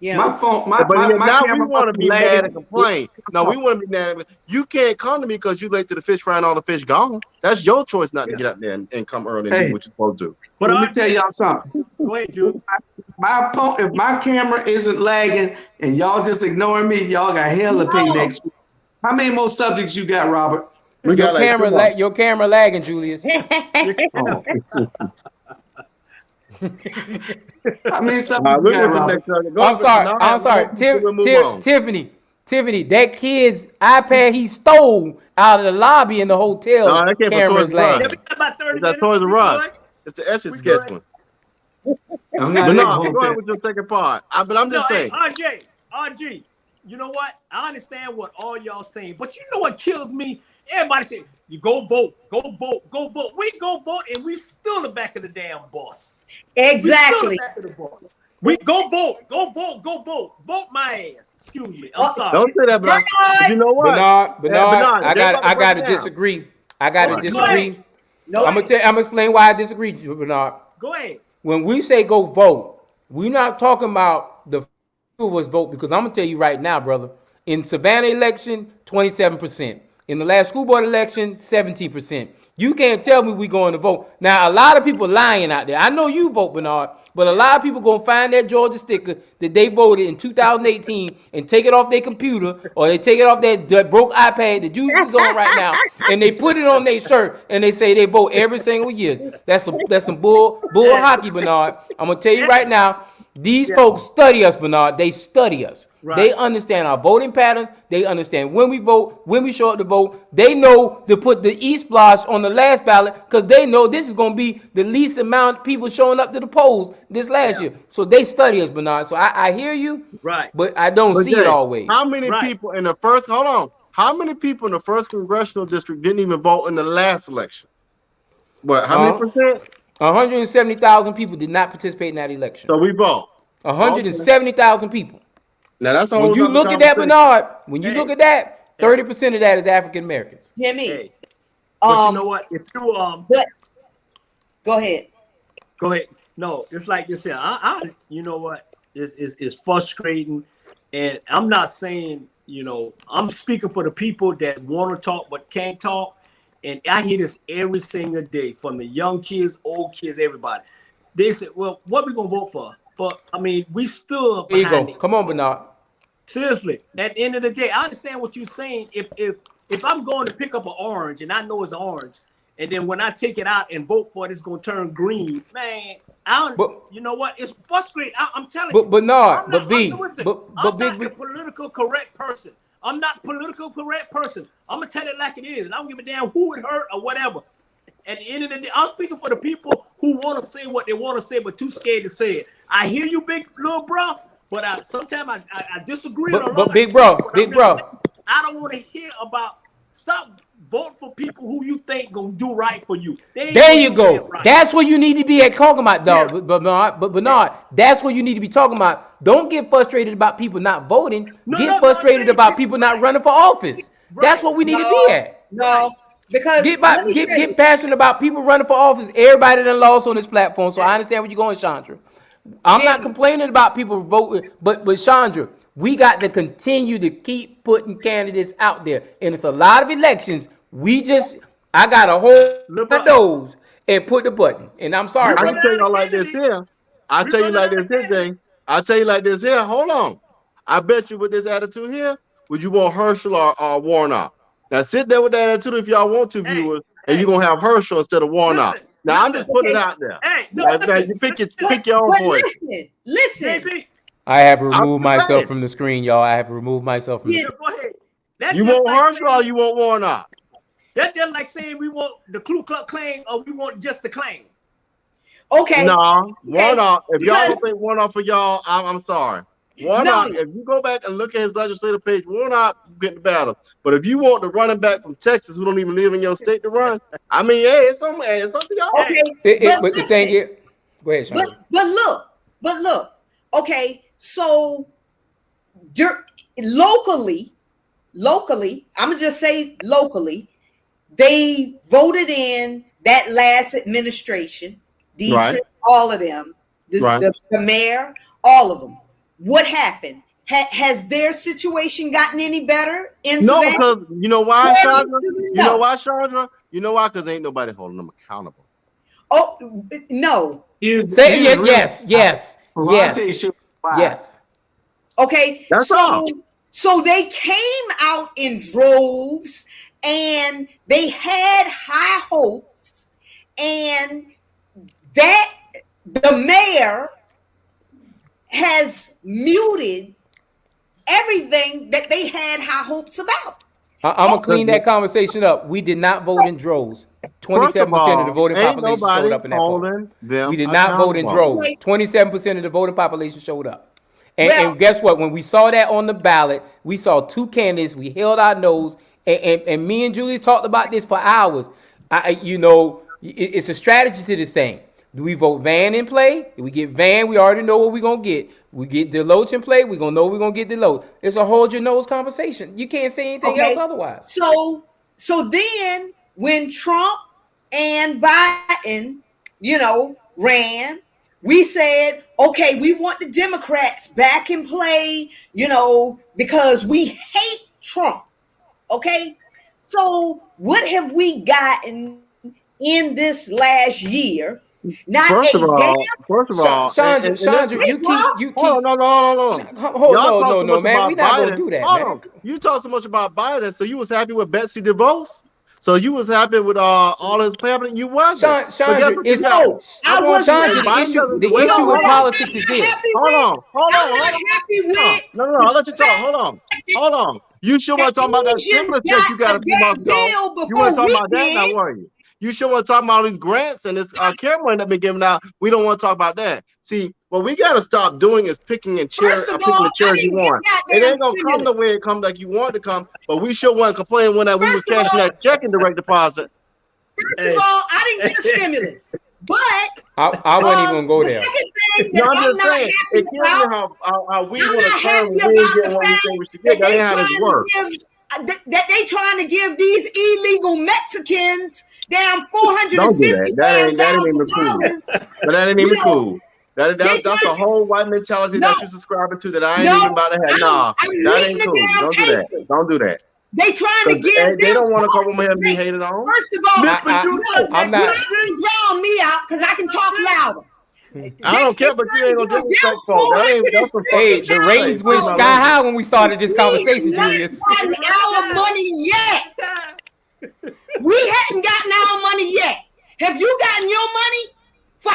Yeah. My phone, But yet my now we camera want must to be be mad and lagging. complain. No, we want to be mad. You can't come to me because you late to the fish fry and all the fish gone. That's your choice not to get out there and come early and do Hey, what you're supposed to do. But let me tell y'all something. go ahead, Jude. My phone, if my camera isn't lagging and y'all just ignoring me, y'all got hell to pay next week. How many more subjects you got, Robert? We got like 2 more. Your camera lagging, Julius. Oh. How many All subjects right, you we'll got, go to the Robert? next subject. Go I'm to sorry. now. I'm sorry. We'll move on. Tiffany, that kid's iPad he stole out of the lobby in the hotel No, that came from camera's Toys R Us. Yeah, we lagging. got about 30 It's that minutes. Toys We R Us. good. It's the Etch a We Sketch good. one. I'm not But in no, the go ahead hotel. with your second part. But I'm No, just hey, saying. RG, you know what? I understand what all y'all saying, but you know what kills me? Everybody say, you go vote, go vote, go vote. We go vote and we still the back of the damn bus. We still the Exactly. back of the bus. We go vote, go vote, go vote. Vote my ass. Excuse me. I'm sorry. Don't say that, but you know what? Bernard, Bernard, they're about to I break gotta it down. disagree. I gotta Okay, disagree. No. I'm gonna explain why I disagree, Bernard. Go ahead. When we say go vote, we're not talking about the few of us vote, because I'm gonna tell you right now, brother. In Savannah election, 27%. In the last school board election, 17%. You can't tell me we going to vote. Now, a lot of people lying out there. I know you vote, Bernard, but a lot of people gonna find that Georgia sticker that they voted in 2018 and take it off their computer, or they take it off that broke iPad that Juice is on right now, and they put it on their shirt and they say they vote every single year. That's some bull hockey, Bernard. I'm gonna tell you right now. These folks study us, Bernard. They study us. Right. They understand our voting patterns. They understand when we vote, when we show up to vote. They know to put the e-splash on the last ballot because they know this is going to be the least amount of people showing up to the polls this last year. So they study us, Bernard. So I hear you, Right. but I don't see it always. How many people in the first? Hold on. How many people in the first congressional district didn't even vote in the last election? What? How many percent? 170,000 people did not participate in that election. So we vote. 170,000 people. Now that's When you look at that, Bernard, when you look at that, 30% of that is African Americans. Hear me. Hey. But you know what? If you But go ahead. Go ahead. No, it's like this here. You know what? It's frustrating, and I'm not saying, you know, I'm speaking for the people that want to talk but can't talk, and I hear this every single day from the young kids, old kids, everybody. They say, "Well, what we gonna vote for?" I mean, we still There you behind go. it. Come on, Bernard. Seriously, at the end of the day, I understand what you're saying. If I'm going to pick up an orange and I know it's an orange, and then when I take it out and vote for it, it's going to turn green, man. You know what? It's frustrating. I'm telling you. Bernard, I'm not Big the political correct person. I'm not political correct person. I'm gonna tell it like it is. And I don't give a damn who it hurt or whatever. At the end of the day, I'm speaking for the people who want to say what they want to say, but too scared to say it. I hear you, big little bro, but sometimes I disagree on a lot but of big shit, bro, but big bro. I don't want to hear about. Stop voting for people who you think gonna do right for you. There you go. Right. That's what you need to be talking about, dog. Yeah. But Bernard, that's what you need to be talking about. Don't get frustrated about people not voting. Get frustrated about people not running for office. Right. That's what we need to be at. No. Because get passionate about people running for office. Everybody done lost on this platform, so I understand where you're going, Chandra. I'm not complaining about people voting, but Chandra, we got to continue to keep putting candidates out there, and it's a lot of elections. I got a whole of those and put the button. And I'm sorry, I can tell y'all like this here. I tell you like this here, Jay. I tell you like this here. Hold on. I bet you with this attitude here, would you want Herschel or Warnock? Now sit there with that attitude if y'all want to, viewers, and you're gonna have Herschel instead of Warnock. Now I'm just putting it out there. Hey, no, you pick your own voice. Listen. I have removed myself from the screen, y'all. I have removed myself from the screen. Go ahead. You want Herschel or you want Warnock? That's just like saying we want the Ku Klux Klan or we want just the Klan. Okay. No, Warnock. If y'all don't think Warnock for y'all, I'm sorry. Warnock, if you go back and look at his legislative page, Warnock get the battle. But if you want the running back from Texas who don't even live in your state to run, I mean, hey, it's something to y'all. Okay. But the thing is, go ahead, Sean. But look. Okay, so locally, I'm gonna just say locally, they voted in that last administration, Dietrich, all of them, the mayor, all of them. What happened? Has their situation gotten any better in No, Savannah? because you know why, Chandra? No. You know why, Chandra? You know why? Because ain't nobody holding them accountable. Oh, no. Yes. Okay, that's all. So they came out in droves and they had high hopes, and that the mayor has muted everything that they had high hopes about. I'm gonna clean that conversation up. We did not vote in droves. 27% of the voting population showed up in that vote. We did not vote in droves. 27% of the voting population showed up. And guess what? When we saw that on the ballot, we saw two candidates. We held our nose, and me and Julius talked about this for hours. It's a strategy to this thing. Do we vote Van in play? If we get Van, we already know what we're going to get. We get Deloach in play, we're going to know we're going to get Deloach. It's a hold your nose conversation. You can't say anything else otherwise. So then when Trump and Biden, ran, we said, okay, we want the Democrats back in play, because we hate Trump. Okay. So what have we gotten in this last year? First of all, Chandra, you keep. Hold on. No, man. We're not gonna do that, man. You talk so much about Biden, so you was happy with Betsy DeVos? So you was happy with all his happening? You wasn't. Chandra, the issue with politics is this. Hold on. No, I'll let you talk. Hold on. You sure want to talk about that stimulus that you got a few months ago? You want to talk about that now, were you? You sure want to talk about all these grants and this care money that been given out? We don't want to talk about that. See, what we got to stop doing is picking the chairs you want. It ain't going to come the way it comes like you want it to come, but we sure want to complain when we was cashing that check in direct deposit. First of all, I didn't get a stimulus, but I wouldn't even go there. The second thing that I'm not happy it kills me how we want to turn when we get what we think we should get. That ain't how this works. That they trying to give these illegal Mexicans damn $450,000. That ain't even cool. But that ain't even cool. That's a whole white mentality that you're subscribing to that I ain't even about to have. Nah, that ain't cool. Don't do that. They trying to give. They don't want to come over here and be hated on. First of all, I'm not drown me out because I can talk louder. I don't care, but you ain't gonna disrespect folks. Hey, the ratings went sky high when we started this conversation, Julius. We hadn't gotten our money yet. We hadn't gotten our money yet. Have you gotten your money?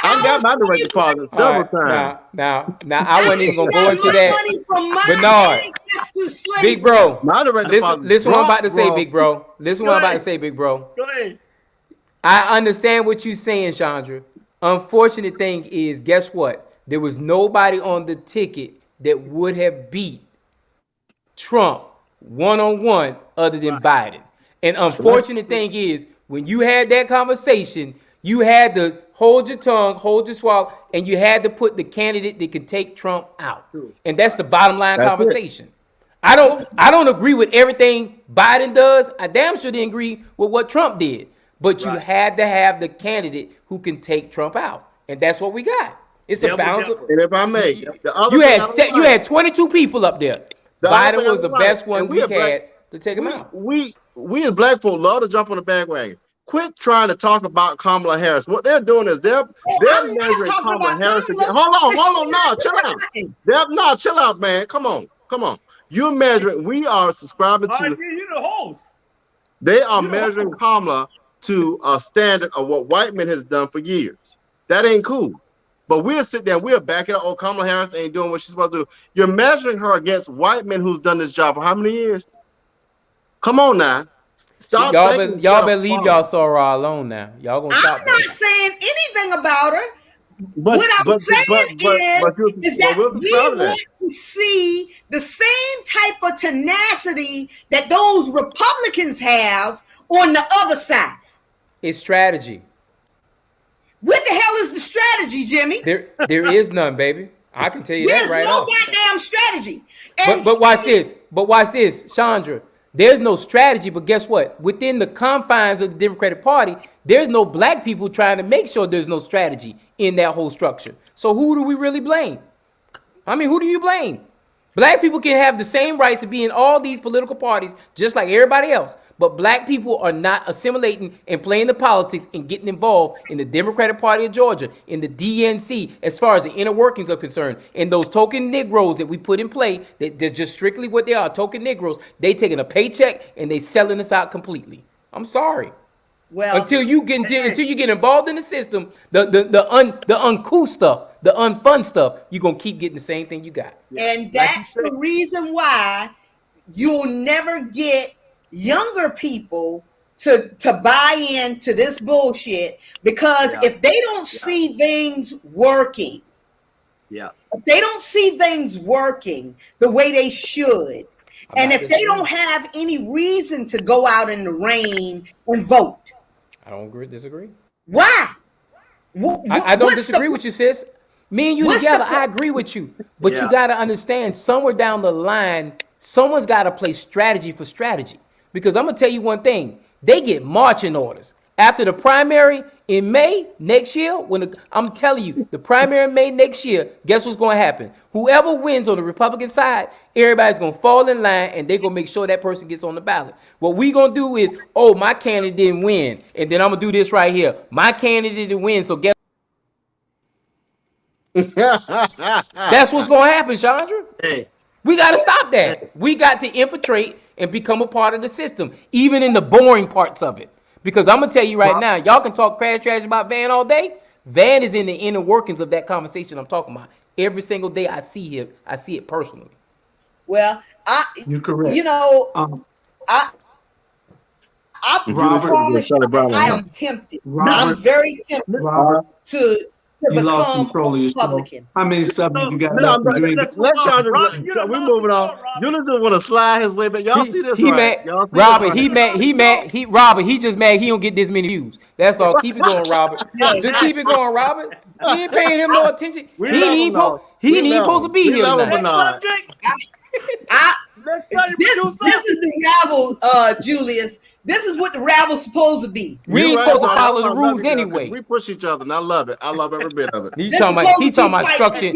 I got my direct deposit double time. Now, I wasn't even gonna go into that. Bernard, big bro, listen what I'm about to say, big bro. Listen what I'm about to say, big bro. Go ahead. I understand what you're saying, Chandra. Unfortunate thing is, guess what? There was nobody on the ticket that would have beat Trump one-on-one other than Biden. And unfortunate thing is, when you had that conversation, you had to hold your tongue, hold your swallow, and you had to put the candidate that could take Trump out. And that's the bottom line conversation. I don't agree with everything Biden does. I damn sure didn't agree with what Trump did. But you had to have the candidate who can take Trump out, and that's what we got. It's a balance. And if I may, you had 22 people up there. Biden was the best one we had to take him out. We as black folk love to jump on the bandwagon. Quit trying to talk about Kamala Harris. What they're doing is they're measuring Kamala Harris. Hold on, chill out, man. Come on. You're measuring. We are subscribing to. You're the host. They are measuring Kamala to a standard of what white men has done for years. That ain't cool. But we'll sit there and we'll back it up. Oh, Kamala Harris ain't doing what she's supposed to do. You're measuring her against white men who's done this job for how many years? Come on now. Stop. Y'all better leave y'all Soraya alone now. Y'all gonna stop. I'm not saying anything about her. What I'm saying is that we want to see the same type of tenacity that those Republicans have on the other side. It's strategy. What the hell is the strategy, Jimmy? There is none, baby. I can tell you that right now. There's no goddamn strategy. But watch this, Chandra. There's no strategy, but guess what? Within the confines of the Democratic Party, There's no black people trying to make sure there's no strategy in that whole structure. So who do we really blame? I mean, who do you blame? Black people can have the same rights to be in all these political parties just like everybody else. But black people are not assimilating and playing the politics and getting involved in the Democratic Party of Georgia, in the DNC, as far as the inner workings are concerned. And those token Negroes that we put in play, they're just strictly what they are, token Negroes. They taking a paycheck and they selling us out completely. I'm sorry. Well, Until you get involved in the system, the uncouth stuff, the unfun stuff, you're gonna keep getting the same thing you got. and that's the reason why you'll never get younger people to buy into this bullshit, because if they don't see things working, if they don't see things working the way they should, and if they don't have any reason to go out in the rain and vote. I don't disagree. Why? I don't disagree with you, sis. Me and you together, I agree with you. But you got to understand, somewhere down the line, someone's got to play strategy for strategy. Because I'm going to tell you one thing. They get marching orders. After the primary in May next year, I'm telling you, the primary in May next year, guess what's going to happen? Whoever wins on the Republican side, everybody's going to fall in line and they're going to make sure that person gets on the ballot. What we going to do is, oh, my candidate didn't win. And then I'm going to do this right here. My candidate didn't win, so guess that's what's going to happen, Chandra. Hey. We got to stop that. We got to infiltrate and become a part of the system, even in the boring parts of it. Because I'm going to tell you right now, y'all can talk trash about Van all day. Van is in the inner workings of that conversation I'm talking about. Every single day I see him, I see it personally. Well, you're correct. You know, I promise you, I am tempted. I'm very tempted to you lost control of your Republican. How many subjects you got left? Let's we're moving on. Eunice just want to slide his way back. Y'all see this? Robert, Robert, he just mad he don't get this many views. That's all. Keep it going, Robert. Just keep it going, Robert. We ain't paying him no attention. He ain't even supposed to be here tonight. This is the Rabble, Julius. This is what the Rabble's supposed to be. We ain't supposed to follow the rules anyway. We push each other, and I love it. I love every bit of it. He talking about structure.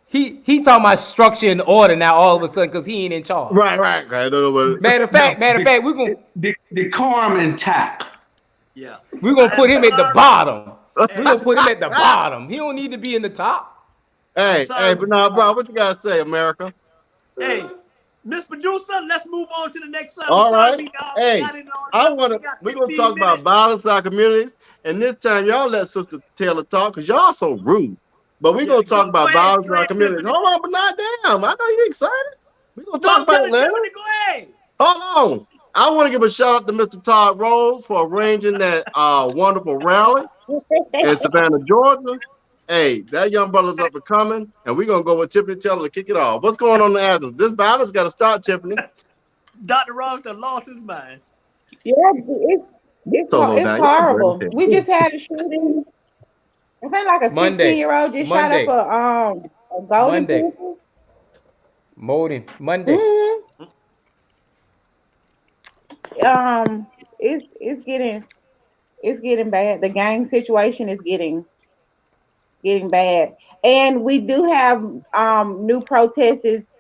He talking about structure and order now all of a sudden because he ain't in charge. Right. I don't know what. Matter of fact, we're gonna decorum intact. Yeah, we're gonna put him at the bottom. We're gonna put him at the bottom. He don't need to be in the top. Hey, but now, bro, what you guys say, America? Hey, Miss Producer, let's move on to the next subject. All right. We're gonna talk about violence in our communities, and this time y'all let Sister Taylor talk because y'all so rude. But we're gonna talk about violence in our communities. Hold on, but not damn. I know you're excited. We're gonna talk about it later. Go ahead. Hold on. I want to give a shout out to Mr. Todd Rose for arranging that wonderful rally in Savannah, Georgia. Hey, that young brother's up and coming, and we're going to go with Tiffany Taylor to kick it off. What's going on in Athens? This violence got to stop, Tiffany. Dr. Ross done lost his mind. Yeah, it's horrible. We just had a shooting. I think like a 16-year-old just shot up a golden person. Monday. Mm-hmm. It's getting bad. The gang situation is getting bad, and we do have new protests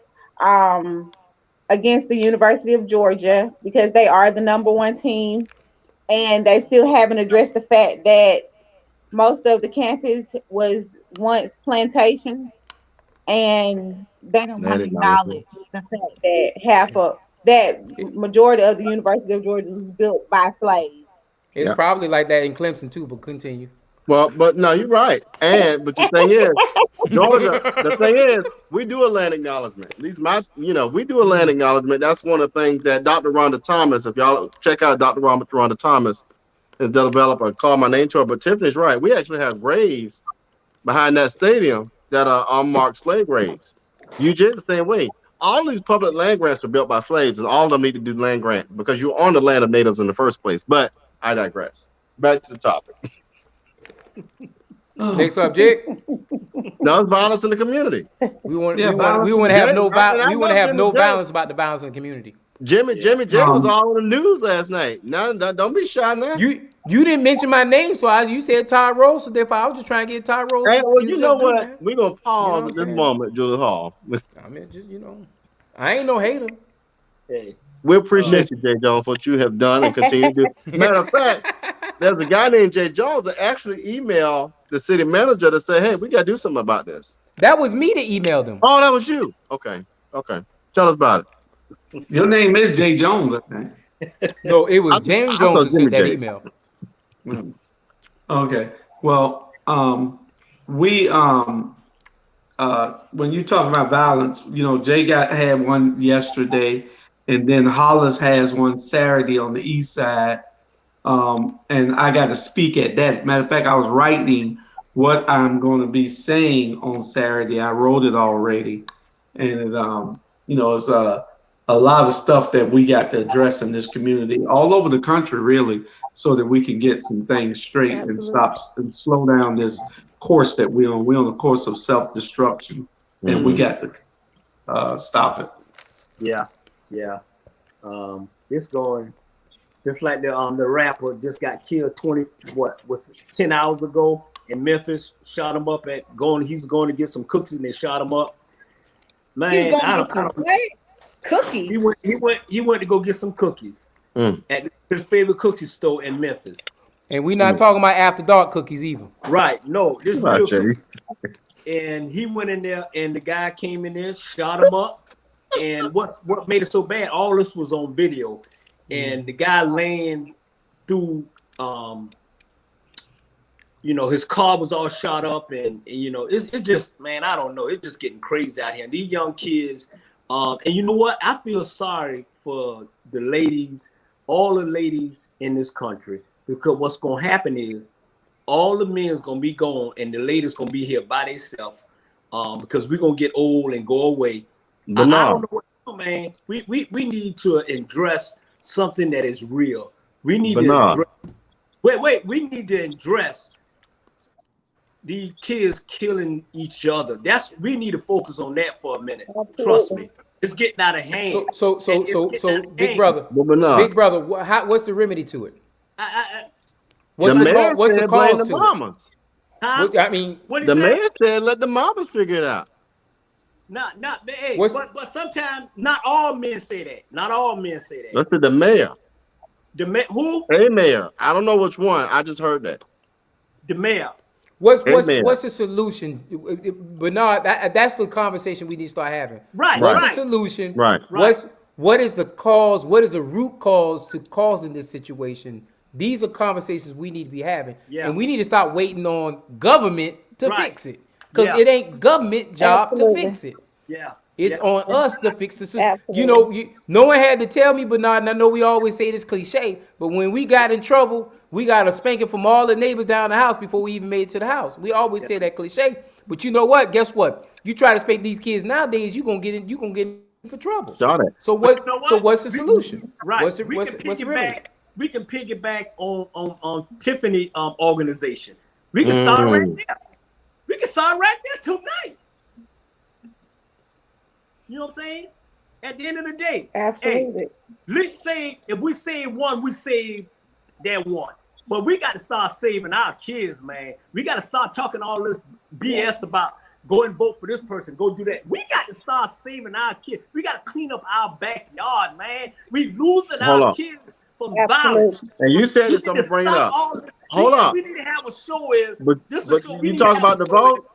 against the University of Georgia because they are the #1 team, and they still haven't addressed the fact that most of the campus was once plantation, and they don't want to acknowledge the fact that majority of the University of Georgia was built by slaves. It's probably like that in Clemson too, but continue. Well, but no, you're right. But the thing is, Georgia, we do a land acknowledgement. At least we do a land acknowledgement. That's one of the things that Dr. Rhonda Thomas, if y'all check out Dr. Rhonda Thomas, has developed a Call My Name to her. But Tiffany's right. We actually have graves behind that stadium that are unmarked slave graves. UJ the same way. All these public land grants are built by slaves, and all of them need to do land grant because you're on the land of natives in the first place. But I digress. Back to the topic. Next subject. No, it's violence in the community. We want to have no violence about the violence in the community. Jimmy J was all in the news last night. No, don't be shy now. You didn't mention my name, so you said Tyrone, so therefore I was just trying to get Tyrone. Hey, well, you know what? We're gonna pause at this saying? moment, Julius Hall. I mean, just I ain't no hater. Hey, We appreciate you, Jay Jones, for what you have done and continue to do. Matter of fact, there's a guy named Jay Jones that actually emailed the city manager to say, "Hey, we gotta do something about this." That was me that emailed him. Oh, that was you. Okay. Tell us about it. Your name is Jay Jones, I think. No, it was James Jones who sent that email. Okay. Well, we when you talk about violence, Jay had one yesterday, and then Hollis has one Saturday on the east side. And I got to speak at that. Matter of fact, I was writing what I'm going to be saying on Saturday. I wrote it already, and it's a lot of stuff that we got to address in this community, all over the country, really, so that we can get some things straight and stop and slow down this course that we're on. We're on a course of self-destruction, and we got to stop it. Yeah. It's going just like the rapper just got killed 10 hours ago in Memphis. Shot him up he's going to get some cookies and they shot him up. Man, cookies. He went to go get some cookies at his favorite cookie store in Memphis. And we're not talking about after dark cookies either. Right. No, this is real cookies. And he went in there and the guy came in there, shot him up. And what made it so bad, all this was on video. And the guy laying through his car was all shot up, and it's just, man, I don't know, it's just getting crazy out here. And these young kids, and you know what? I feel sorry for the ladies, all the ladies in this country, because what's gonna happen is all the men's gonna be gone and the ladies gonna be here by themselves, because we're gonna get old and go away. I don't know what to do, man. We need to address something that is real. We need to address, we need to address these kids killing each other. We need to focus on that for a minute. Absolutely. Trust me. It's getting out of hand. So big brother, what's the remedy to it? What's the cause to it? Huh? The man said let the mamas figure it out. But sometimes not all men say that. Not all men say that. That's the mayor. Who? A mayor. I don't know which one. I just heard that. The mayor. What's the solution, Bernard? That's the conversation we need to start having. Right. What's the solution? Right. What is the cause? What is the root cause to causing this situation? These are conversations we need to be having, and we need to stop waiting on government to fix it, because it ain't government job to fix it. Yeah. It's on us to fix the situation. No one had to tell me, Bernard, and I know we always say this cliche, but when we got in trouble, we got a spanking from all the neighbors down the house before we even made it to the house. We always say that cliche, but you know what? Guess what? You try to spank these kids nowadays, you gonna get in trouble. Got it. So what's the solution? Right. What's the remedy? We can piggyback on Tiffany organization. We can start right there. We can start right there tonight. You know what I'm saying? At the end of the day, absolutely. Let's say if we save one, we save that one. But we got to start saving our kids, man. We got to start talking all this BS about go and vote for this person, go do that. We got to start saving our kids. We got to clean up our backyard, man. We losing our kids from violence. And you said it's gonna bring it up. Hold on. We need to have a show. But you talk about the vote.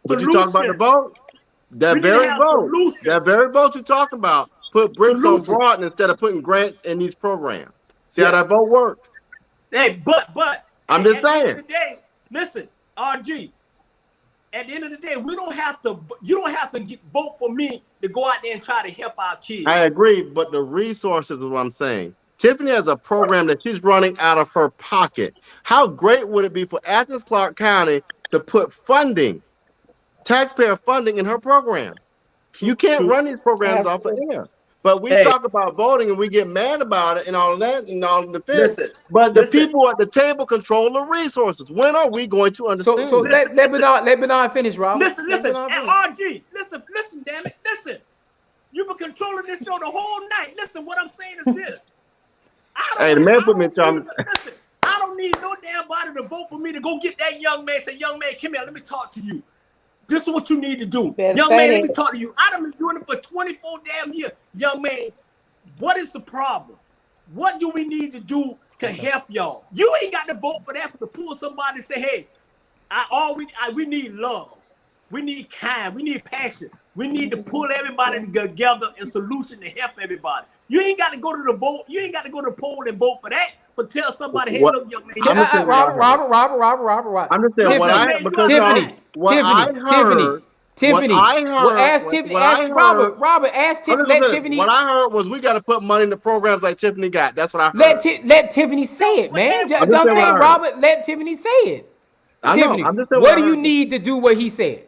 But you talk about the vote. That very vote you talk about put bricks on Broad instead of putting grants in these programs. See how that vote worked? Hey, but I'm just saying. At the end of the day, listen, RG. At the end of the day, you don't have to vote for me to go out there and try to help our kids. I agree, but the resources is what I'm saying. Tiffany has a program that she's running out of her pocket. How great would it be for Athens Clarke County to put funding, taxpayer funding in her program? You can't run these programs off of air. But we talk about voting and we get mad about it and all of that and all of the defense. But the people at the table control the resources. When are we going to understand? So let Bernard finish, Rob. Listen, RG, listen, damn it, listen. You've been controlling this show the whole night. Listen, what I'm saying is this. Hey, the man put me in Listen, I don't need no damn body to vote for me to go get that young man. Say, young man, come here, let me talk to you. This is what you need to do. Young man, let me talk to you. I've been doing it for 24 damn years. Young man, what is the problem? What do we need to do to help y'all? You ain't got to vote for that to pull somebody and say, hey, we need love. We need kind. We need passion. We need to pull everybody together and solution to help everybody. You ain't got to go to the vote. You ain't got to go to the poll and vote for that. But tell somebody, hey, look, young man. Robert. I'm just saying what I heard. Ask Tiffany. Robert, ask Tiffany. Let Tiffany. What I heard was we got to put money into programs like Tiffany got. That's what I heard. Let Tiffany say it, man. I'm saying, Robert, let Tiffany say it. Tiffany, what do you need to do what he said?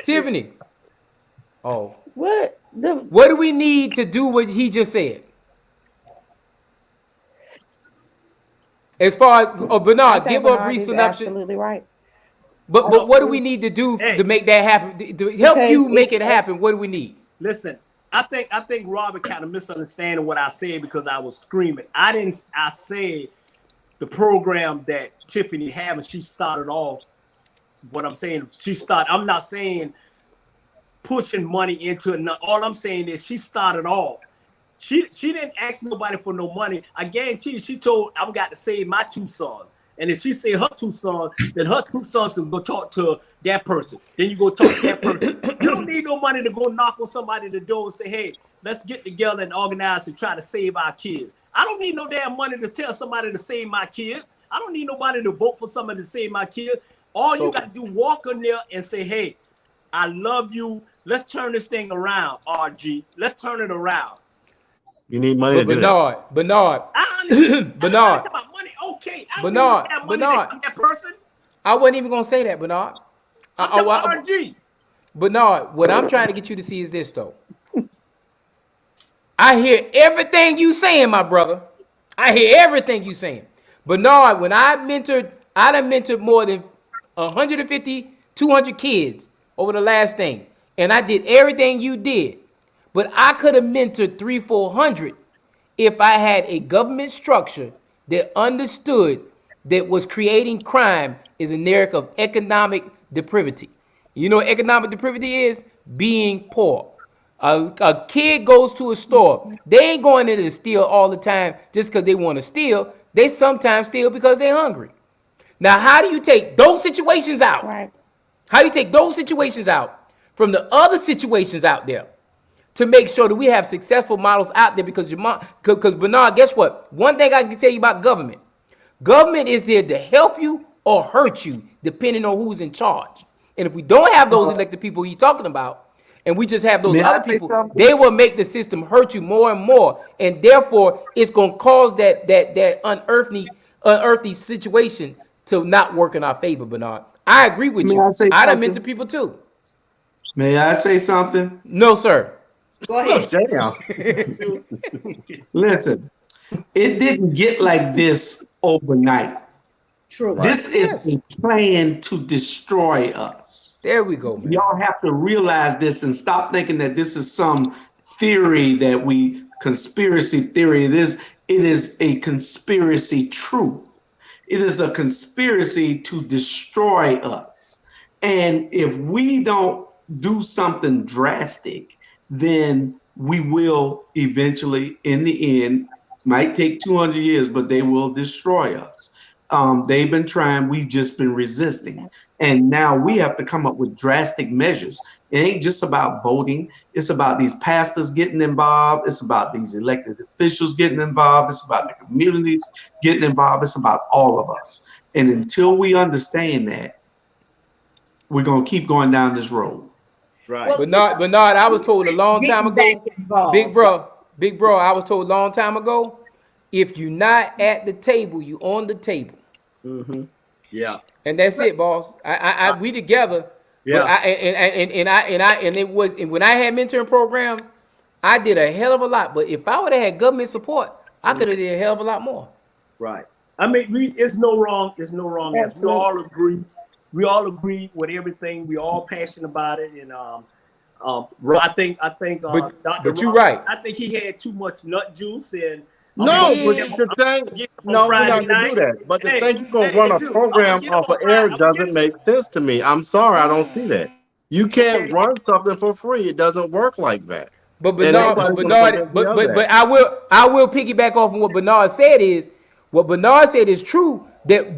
Tiffany. Oh. What? What do we need to do what he just said? As far as Bernard, give her a brief synopsis. Absolutely right. But what do we need to do to make that happen? To help you make it happen, what do we need? Listen, I think Robert kind of misunderstanding what I said because I was screaming. I said the program that Tiffany had when she started off. What I'm saying, I'm not saying pushing money into it. All I'm saying is she started off. She didn't ask nobody for no money. I guarantee you, she told I've got to save my 2 sons. And if she say her 2 sons, then her 2 sons can go talk to that person. Then you go talk to that person. You don't need no money to go knock on somebody at the door and say, hey, let's get together and organize to try to save our kids. I don't need no damn money to tell somebody to save my kid. I don't need nobody to vote for somebody to save my kid. All you got to do, walk in there and say, hey, I love you. Let's turn this thing around, RG. Let's turn it around. You need money to do Bernard. Bernard. About money. Okay. Bernard. That person. I wasn't even going to say that, Bernard. RG. Bernard, what I'm trying to get you to see is this, though. I hear everything you saying, my brother. I hear everything you saying. Bernard, when I done mentored more than 150, 200 kids over the last thing. And I did everything you did. But I could have mentored 300, 400 if I had a government structure that understood that was creating crime is a narrative of economic depravity. You know what economic depravity is? Being poor. A kid goes to a store. They ain't going in to steal all the time just because they want to steal. They sometimes steal because they're hungry. Now, how do you take those situations out? Right. How do you take those situations out from the other situations out there to make sure that we have successful models out there? Because Bernard, guess what? One thing I can tell you about government. Government is there to help you or hurt you, depending on who's in charge. And if we don't have those elected people he's talking about, and we just have those other people, they will make the system hurt you more and more. And therefore, it's going to cause that unearthly situation to not work in our favor, Bernard. I agree with you. I done mentor people too. May I say something? No, sir. Go ahead. Listen, it didn't get like this overnight. True. This is a plan to destroy us. There we go, man. Y'all have to realize this and stop thinking that this is some theory conspiracy theory. It is a conspiracy truth. It is a conspiracy to destroy us. And if we don't do something drastic, then we will eventually, in the end, might take 200 years, but they will destroy us. They've been trying, we've just been resisting. And now we have to come up with drastic measures. It ain't just about voting. It's about these pastors getting involved. It's about these elected officials getting involved. It's about the communities getting involved. It's about all of us. And until we understand that, we're going to keep going down this road. Right. Well, Bernard, I was told a long time ago, big bro, I was told a long time ago, if you're not at the table, you on the table. Mm-hmm. Yeah. And that's it, boss. We together. Yeah. And it was, and when I had mentoring programs, I did a hell of a lot. But if I would have had government support, I could have did a hell of a lot more. Right. I mean, it's no wrong. It's no wrong. As we all agree, we all agree with everything. We all passionate about it, and I think Dr. But you're Rob, right. I think he had too much nut juice, and No, but Yeah. the thing, get him on no, we're Friday not gonna do night. that. But the Hey, thing, you're gonna hey, run a Jew, I'm gonna program get him off of on Friday. air I'm gonna get doesn't make sense to me. I'm sorry, I don't see that. You can't Okay. run something for free. It doesn't work like that. But And Bernard, nobody's gonna convince me of that. but I will piggyback off of what Bernard said is what Bernard said is true. That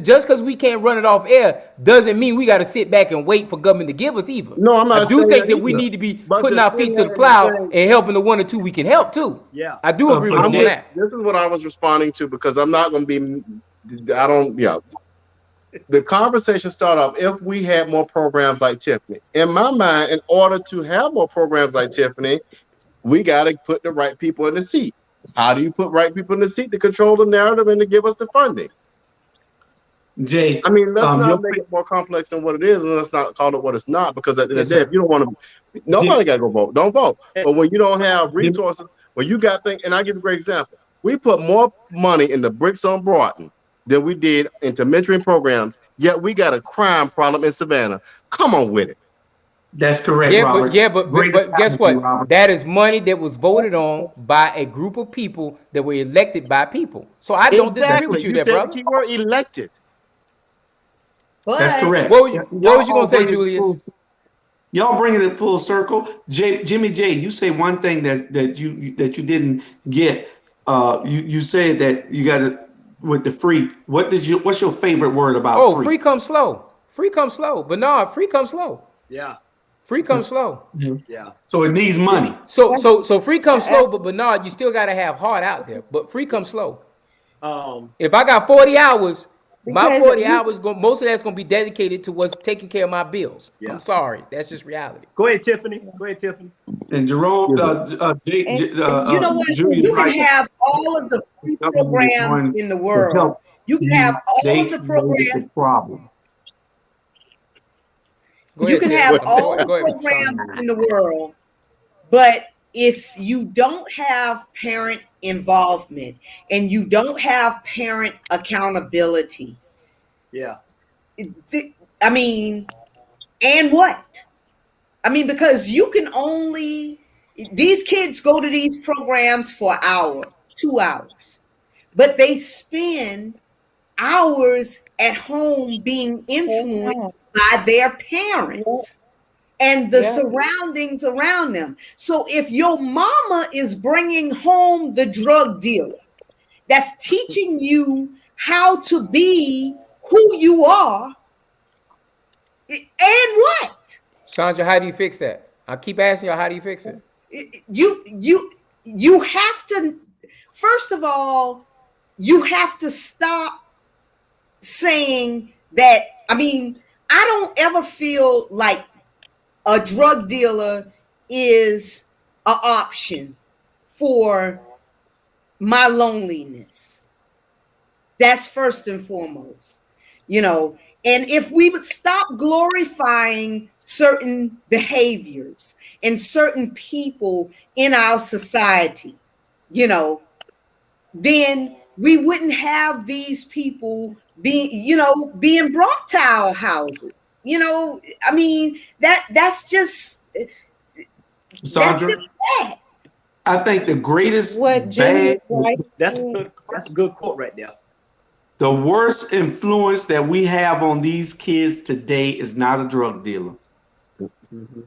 just because we can't run it off air doesn't mean we got to sit back and wait for government to give us either. No, I'm I not do saying think that that we either. need to be But putting the our thing feet to the is, plow and helping the one or two we can help too. Yeah. I do agree with him on that. this is what I was responding to because I'm not gonna be. I don't. Yeah. The conversation started off if we had more programs like Tiffany. In my mind, in order to have more programs like Tiffany, we got to put the right people in the seat. How do you put right people in the seat to control the narrative and to give us the funding? Jay, I mean, let's your not make it more complex than what it is, and let's not call it what it's not. Because at the end of Yes, the day, if sir. you don't want to, nobody got to go vote. Don't vote. But when you don't have Jim, resources, when you got things, and I give you a great example. We put more money into Bricks on Broughton than we did into mentoring programs. Yet we got a crime problem in Savannah. Come on with it. that's correct, Robert. Great But guess analogy, what? Robert. That is money that was voted on by a group of people that were elected by people. So I don't disagree Exactly. with you You there, said the brother. key word elected. That's But correct. What was you gonna say, Julius? Y'all bringing it full circle. Jimmy J, you say one thing that you didn't get. You said that you got it with the free. What's your favorite word about Oh, free? free comes slow. Free comes slow. Bernard, free comes slow. Yeah. Free comes slow. Yeah. So it needs money. So free comes slow, but Bernard, you still gotta have heart out there. But free comes slow. If I got 40 hours, my Because 40 hours, most of that's gonna be dedicated to what's taking care of my bills. Yeah. I'm sorry, that's just reality. Go ahead, Tiffany. Go ahead, Tiffany. And Jerome, you know what? Julius You can right. have all of the free Government is programs going in the to world. help You can you. have all They of the created the programs. problem. Go You ahead, can Tiff. have Go all ahead, the go ahead, programs Sean. in the world, but if you don't have parent involvement and you don't have parent accountability, Yeah. I mean, and what? I mean, because you can only, these kids go to these programs for an hour, 2 hours, but they spend hours at home being influenced by their parents and the surroundings around them. So if your mama is bringing home the drug dealer that's teaching you how to be who you are, and what? Chandra, how do you fix that? I keep asking y'all, how do you fix it? You have to, first of all, you have to stop saying that. I mean, I don't ever feel like a drug dealer is an option for my loneliness. That's first and foremost, you know. And if we would stop glorifying certain behaviors and certain people in our society, you know, then we wouldn't have these people being brought to our houses. You know, I mean, that's just Sandra, bad. I think the greatest what Julius right? That's a good quote right there. the worst influence that we have on these kids today is not a drug dealer. Mm-hmm.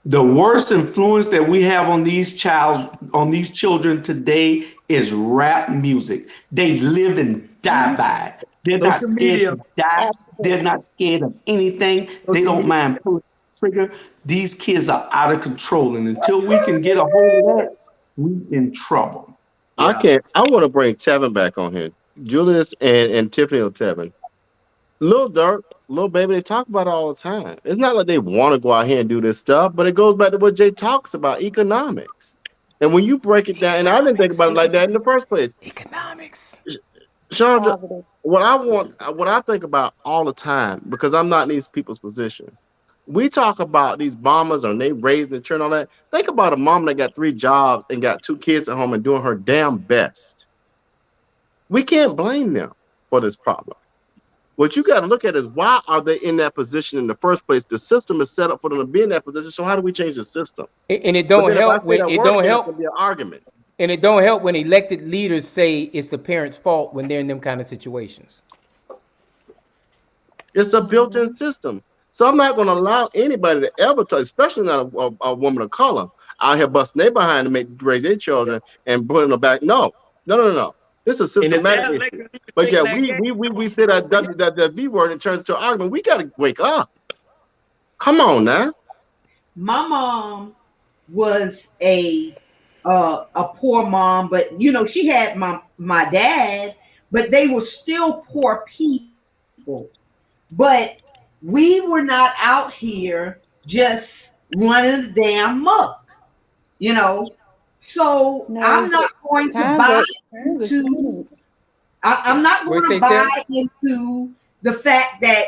The worst influence that we have on these children today is rap music. They live and die by it. They're not Social scared media. to die. They're not scared of anything. They don't mind pulling the trigger. These kids are out of control, and until we can get a hold of that, we in trouble. Yeah. I want to bring Tevin back on here. Julius and Tiffany or Tevin. Lil Durk, Lil Baby, they talk about it all the time. It's not like they want to go out here and do this stuff, but it goes back to what Jay talks about, economics. And when you break it down, and I didn't think about it like that in the first place. Economics. Chandra, what I think about all the time, because I'm not in these people's position. We talk about these bombers and they raising the children, all that. Think about a mom that got 3 jobs and got 2 kids at home and doing her damn best. We can't blame them for this problem. What you got to look at is why are they in that position in the first place? The system is set up for them to be in that position. So how do we change the system? And it don't help when it don't help. It's gonna be an argument. And it don't help when elected leaders say it's the parents' fault when they're in them kind of situations. It's a built-in system. So I'm not going to allow anybody to ever touch, especially not a woman of color, out here busting their behind to raise their children and putting them back. No. This is systematic. But yeah, we say that V word and turns into an argument. We got to wake up. Come on now. My mom was a poor mom, but you know, she had my dad, but they were still poor people. But we were not out here just running the damn muck, you know. So no, I'm not going to buy into. I'm not going to buy into the fact that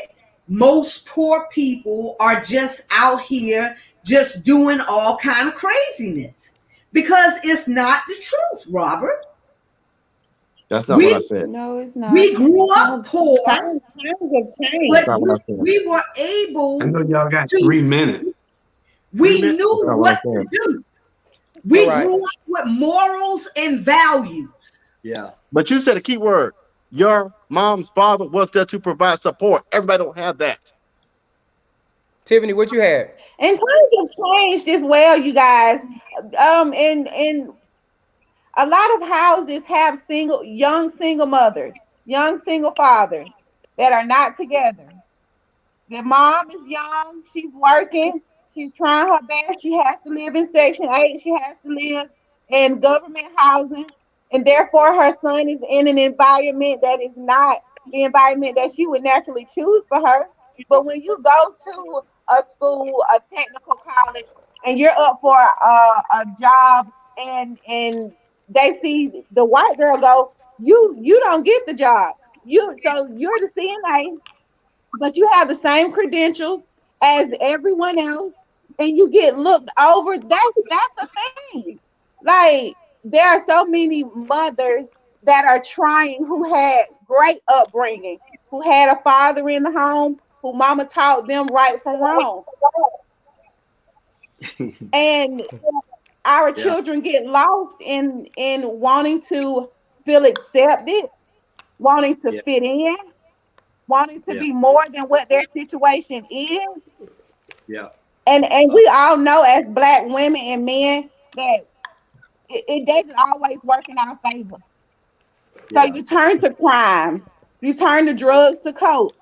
most poor people are just out here just doing all kind of craziness, because it's not the truth, Robert. That's not what I said. No, it's not. We grew up poor, but we were able. I know y'all got 3 minutes. We knew what to do. We grew up with morals and values. Yeah. But you said a key word. Your mom's father was there to provide support. Everybody don't have that. Tiffany, what you had? And times have changed as well, you guys. And a lot of houses have young single mothers, young single fathers that are not together. Their mom is young, she's working, she's trying her best. She has to live in Section 8, she has to live in government housing, and therefore her son is in an environment that is not the environment that she would naturally choose for her. But when you go to a school, a technical college, and you're up for a job, and they see the white girl go, you don't get the job. So you're the CNA, but you have the same credentials as everyone else, and you get looked over. That's a thing. Like, there are so many mothers that are trying, who had great upbringing, who had a father in the home, who mama taught them right from wrong. And our children get lost in wanting to feel accepted, wanting to fit in, wanting to be more than what their situation is. Yeah. And we all know, as Black women and men, that it doesn't always work in our favor. So you turn to crime, you turn to drugs to cope,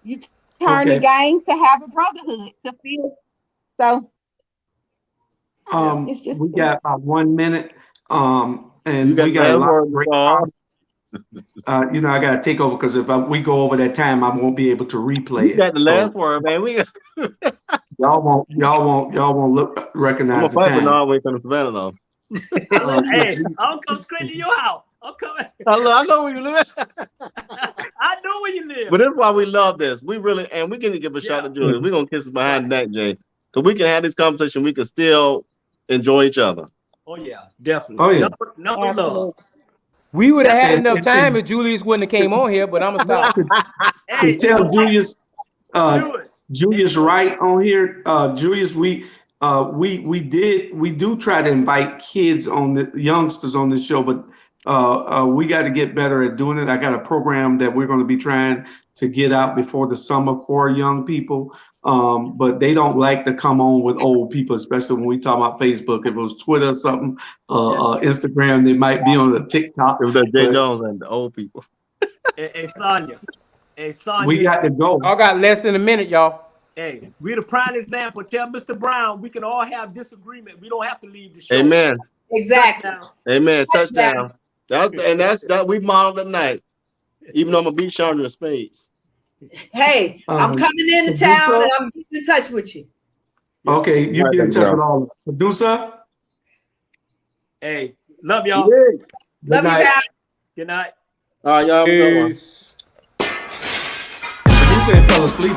you turn to gangs to have a brotherhood, to feel. So it's just, we got about 1 minute, and we got a lot of great comments. You know, I got to take over, because if we go over that time, I won't be able to replay it. You got the last word, man. Y'all won't recognize the time. All the way from the Savannah, though. Hey, I'll come straight to your house. I'm coming. I know where you live. I know where you live. But that's why we love this. We really, and we're gonna give a shout to Julie. We're gonna kiss us behind the neck, Jay, so we can have this conversation. We can still enjoy each other. Oh yeah, definitely. Oh yeah. Number love. We would have had enough time if Julius wouldn't have came on here, but I'm gonna stop. To tell Julius, Julius right on here. Julius, we do try to invite kids on the youngsters on this show, but we got to get better at doing it. I got a program that we're going to be trying to get out before the summer for young people, but they don't like to come on with old people, especially when we talk about Facebook. If it was Twitter or something, Instagram, they might be on the TikTok. It was that Jay Jones and the old people. Hey, Sonia. We got to go. I got less than a minute, y'all. Hey, we're the prime example. Tell Mr. Brown we can all have disagreement. We don't have to leave the show. Amen. Exactly. Amen. Touchdown. That's that we modeled tonight. Even though I'm gonna beat Sean in the spades. Hey, I'm coming into town and I'm getting in touch with you. Okay, you get in touch with all of us. Producer. Hey, love y'all. Love you guys. Good night. All right, y'all. Producer fell asleep.